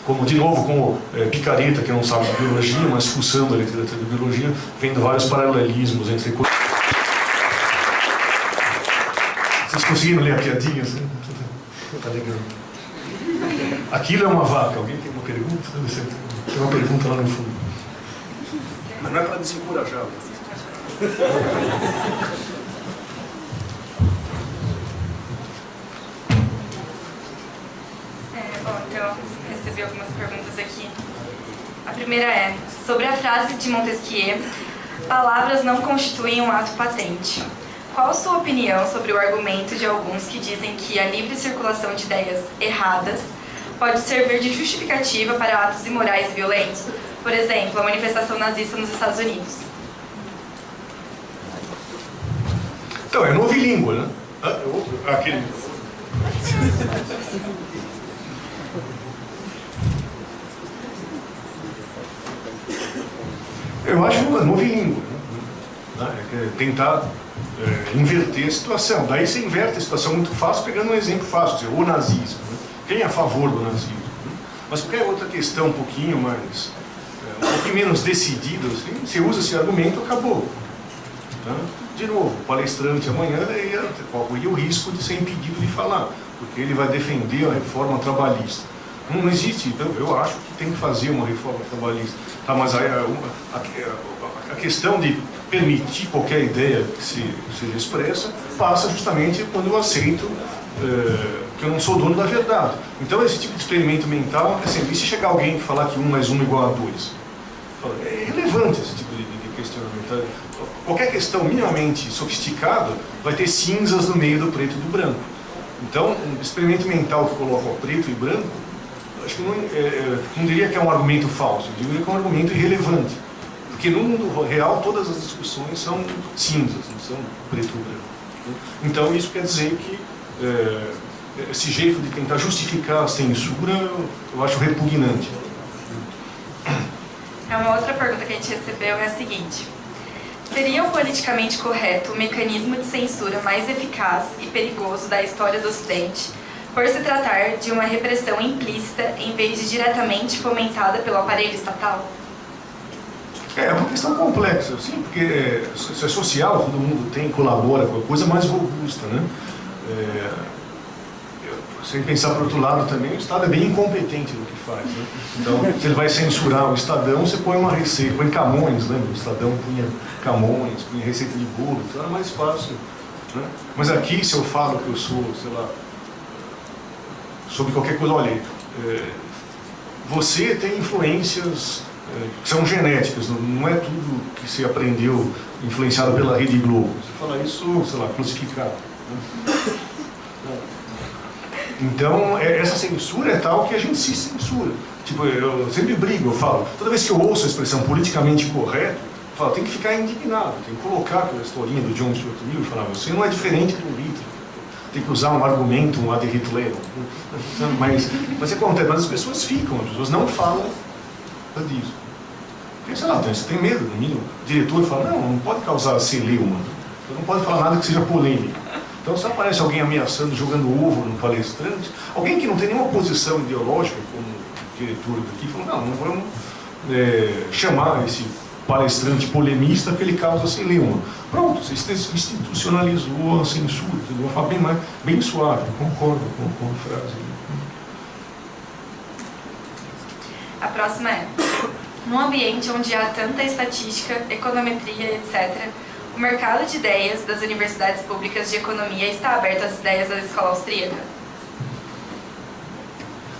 como picareta, que não sabe de biologia, mas fuçando a literatura de biologia, vendo vários paralelismos entre coisas. Vocês conseguiram ler a piadinha? Tá legal. Aquilo é uma vaca. Alguém tem uma pergunta? Tem uma pergunta lá no fundo. Mas não é para desencorajar. Bom, então, recebi algumas perguntas aqui. A primeira é, sobre a frase de Montesquieu, palavras não constituem um ato patente. Qual a sua opinião sobre o argumento de alguns que dizem que a livre circulação de ideias erradas pode servir de justificativa para atos imorais e violentos? Por exemplo, a manifestação nazista nos Estados Unidos. Então, é novilíngua, né? Aquele... Eu acho novilíngue, né? Tentar inverter a situação. Daí você inverte a situação muito fácil, pegando um exemplo fácil, o nazismo. Né? Quem é a favor do nazismo? Né? Mas qualquer outra questão um pouquinho menos decidida, assim, você usa esse argumento, acabou. Tá? De novo, o palestrante amanhã corre o risco de ser impedido de falar, porque ele vai defender a reforma trabalhista. Não existe, então, eu acho que tem que fazer uma reforma trabalhista. Tá, mas a questão de permitir qualquer ideia que seja expressa passa justamente quando eu aceito que eu não sou dono da verdade. Então esse tipo de experimento mental é sempre, e se chegar alguém e falar que 1 mais 1 igual a 2? É irrelevante esse tipo de questionamento. Qualquer questão minimamente sofisticada vai ter cinzas no meio do preto e do branco. Então, um experimento mental que coloca o preto e branco, acho que não diria que é um argumento falso, eu diria que é um argumento irrelevante. Porque no mundo real todas as discussões são cinzas, não são preto e branco. Então isso quer dizer que esse jeito de tentar justificar a censura eu acho repugnante. Uma outra pergunta que a gente recebeu é a seguinte: seria o politicamente correto o mecanismo de censura mais eficaz e perigoso da história do Ocidente, por se tratar de uma repressão implícita em vez de diretamente fomentada pelo aparelho estatal? É uma questão complexa, sim, porque se é social, todo mundo colabora com a coisa mais robusta, né? Sem pensar por outro lado também, o Estado é bem incompetente no que faz, né? Então, se ele vai censurar o Estadão, você põe uma receita, põe Camões, né? O Estadão punha Camões, punha receita de bolo, então era mais fácil, né? Mas aqui, se eu falo que eu sou, sei lá, sobre qualquer coisa, olha, você tem influências que são genéticas, não é tudo que você aprendeu influenciado pela Rede Globo. Você fala isso, sei lá, crucificado, né? Então, essa censura é tal que a gente se censura. Tipo, eu sempre brigo, eu falo, toda vez que eu ouço a expressão politicamente correto, eu falo, tem que ficar indignado, tem que colocar aquela historinha do John Stuart Mill e falar, você não é diferente do Hitler. Tem que usar um argumento, um ad Hitler. Mas acontece, mas as pessoas ficam, as pessoas não falam disso. Porque, sei lá, você tem medo, no mínimo. O diretor fala, não pode causar celeuma, você não pode falar nada que seja polêmico. Então, se aparece alguém ameaçando, jogando ovo no palestrante, alguém que não tem nenhuma posição ideológica, como o diretor daqui, falou, não vamos chamar esse palestrante polemista porque ele causa celeuma. Pronto, você institucionalizou a censura, de uma forma bem suave. Concordo com a frase. A próxima é: num ambiente onde há tanta estatística, econometria, etc., o mercado de ideias das universidades públicas de economia está aberto às ideias da escola austríaca?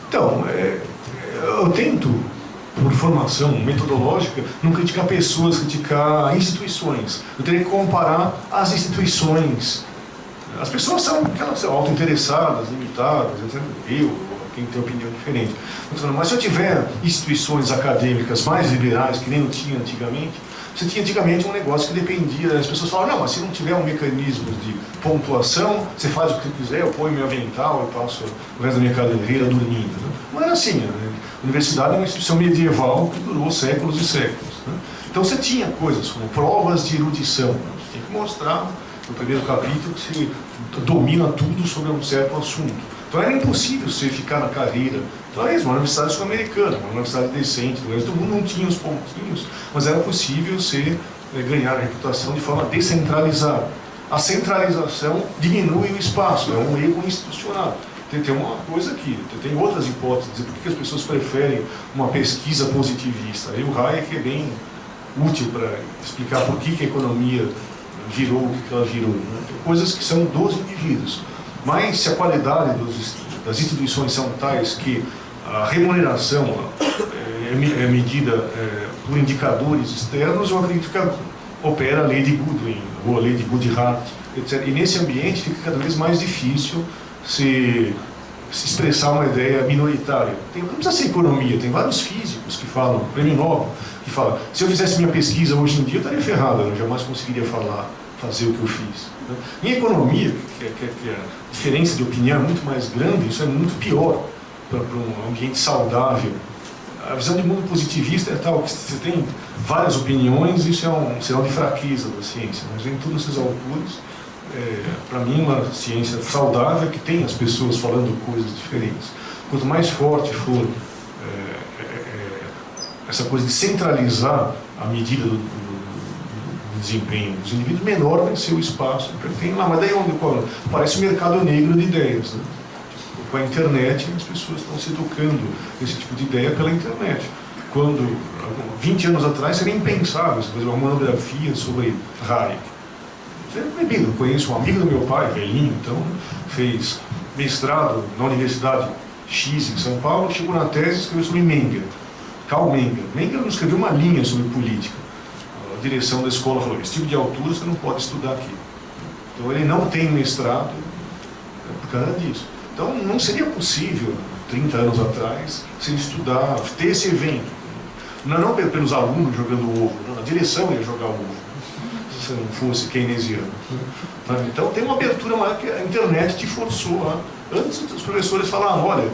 Então, eu tento, por formação metodológica, não criticar pessoas, criticar instituições. Eu teria que comparar as instituições. As pessoas são aquelas auto-interessadas, limitadas, etc. Quem tem opinião diferente. Mas se eu tiver instituições acadêmicas mais liberais, que nem eu tinha antigamente, você tinha antigamente um negócio que dependia, as pessoas falavam, não, mas se não tiver um mecanismo de pontuação, você faz o que você quiser, eu ponho meu avental, eu passo o resto da minha carreira dormindo. Né? Não era assim, né? A universidade é uma instituição medieval que durou séculos e séculos. Né? Então você tinha coisas como provas de erudição, né? Você tem que mostrar no primeiro capítulo que você domina tudo sobre um certo assunto. Então era impossível você ficar na carreira. Então é isso, uma universidade sul-americana, uma universidade decente, o resto do mundo não tinha os pontinhos, mas era possível você ganhar a reputação de forma descentralizada. A centralização diminui o espaço, é um erro institucional. Tem uma coisa aqui, tem outras hipóteses, por que as pessoas preferem uma pesquisa positivista. Aí o Hayek é bem útil para explicar por que a economia virou o que ela virou. Né? Tem coisas que são dos indivíduos. Mas se a qualidade das instituições são tais que a remuneração é medida por indicadores externos, eu acredito que opera a lei de Goodwin, ou a lei de Goodhart, etc. E nesse ambiente fica cada vez mais difícil se expressar uma ideia minoritária. Não precisa ser economia, tem vários físicos que falam, prêmio Nobel, que falam, se eu fizesse minha pesquisa hoje em dia, eu estaria ferrado, eu jamais conseguiria falar fazer o que eu fiz. Em economia, que a diferença de opinião é muito mais grande, isso é muito pior para um ambiente saudável. A visão de mundo positivista é tal que você tem várias opiniões, isso é um sinal de fraqueza da ciência, mas em todas essas alturas, para mim, uma ciência saudável é que tem as pessoas falando coisas diferentes. Quanto mais forte for essa coisa de centralizar a medida do desempenho dos indivíduos, menor vai ser o espaço que tem lá. Mas daí onde parece um mercado negro de ideias, né? Com a internet, as pessoas estão se educando esse tipo de ideia pela internet. Quando, 20 anos atrás, seria impensável fazer uma monografia sobre Hayek. Eu conheço um amigo do meu pai, velhinho, então, fez mestrado na Universidade X em São Paulo, chegou na tese e escreveu sobre Menger, Karl Menger. Menger não escreveu uma linha sobre política. A direção da escola falou, esse tipo de altura você não pode estudar aqui. Então ele não tem mestrado por causa disso. Então não seria possível, 30 anos atrás, se estudar, ter esse evento. Não pelos alunos jogando ovo, não, a direção ia jogar ovo, se não fosse keynesiano. Então tem uma abertura maior que a internet te forçou a... Antes os professores falavam, olha,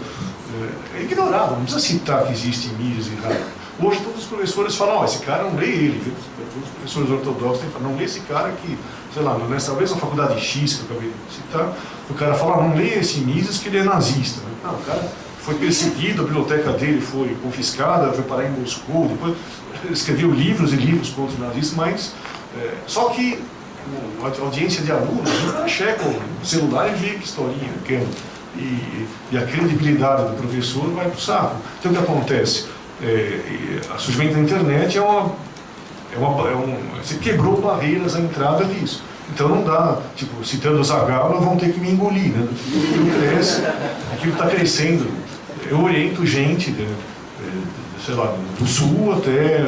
ignoravam, não precisa citar que existe Mises e Hayek. Hoje todos os professores falam, esse cara não lê ele, viu? Todos os professores ortodoxos falam, não lê esse cara que, sei lá, nessa mesma faculdade X que eu acabei de citar, o cara fala, não lê esse Mises que ele é nazista. Não, o cara foi perseguido, a biblioteca dele foi confiscada, foi parar em Moscou, depois escreveu livros e livros contra os nazistas, mas só que a audiência de alunos, o cara checa o celular e vê que historinha, e a credibilidade do professor vai para o saco. Então o que acontece? A surgimento da internet você quebrou barreiras à entrada disso. Então não dá, tipo, citando o Zagallo, vão ter que me engolir, né? Aquilo está crescendo. Eu oriento gente, sei lá, do sul até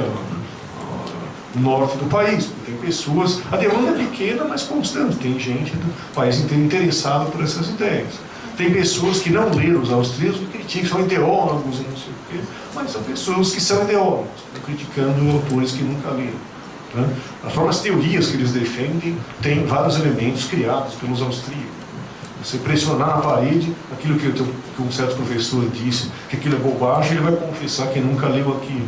o norte do país. Tem pessoas, a demanda é pequena, mas constante. Tem gente do país inteiro interessada por essas ideias. Tem pessoas que não leram os austríacos e criticam, são ideólogos e não sei o quê, mas são pessoas que são ideólogos, criticando autores que nunca leram. Né? As próprias teorias que eles defendem têm vários elementos criados pelos austríacos. Você pressionar na parede, aquilo que um certo professor disse, que aquilo é bobagem, ele vai confessar que nunca leu aquilo.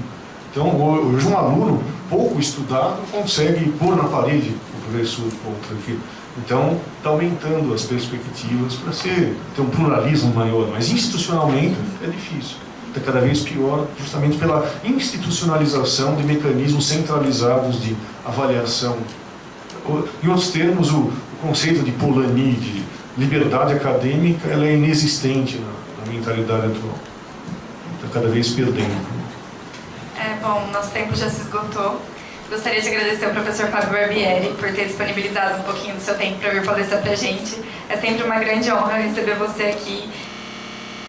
Então, hoje um aluno pouco estudado consegue pôr na parede o professor contra aquilo. Então, está aumentando as perspectivas para ter um pluralismo maior, mas institucionalmente é difícil. Está cada vez pior, justamente pela institucionalização de mecanismos centralizados de avaliação. Em outros termos, o conceito de Polanyi, de liberdade acadêmica, ela é inexistente na mentalidade atual. Está cada vez perdendo. Bom, nosso tempo já se esgotou. Gostaria de agradecer ao professor Fábio Barbieri por ter disponibilizado um pouquinho do seu tempo para vir palestrar para a gente. É sempre uma grande honra receber você aqui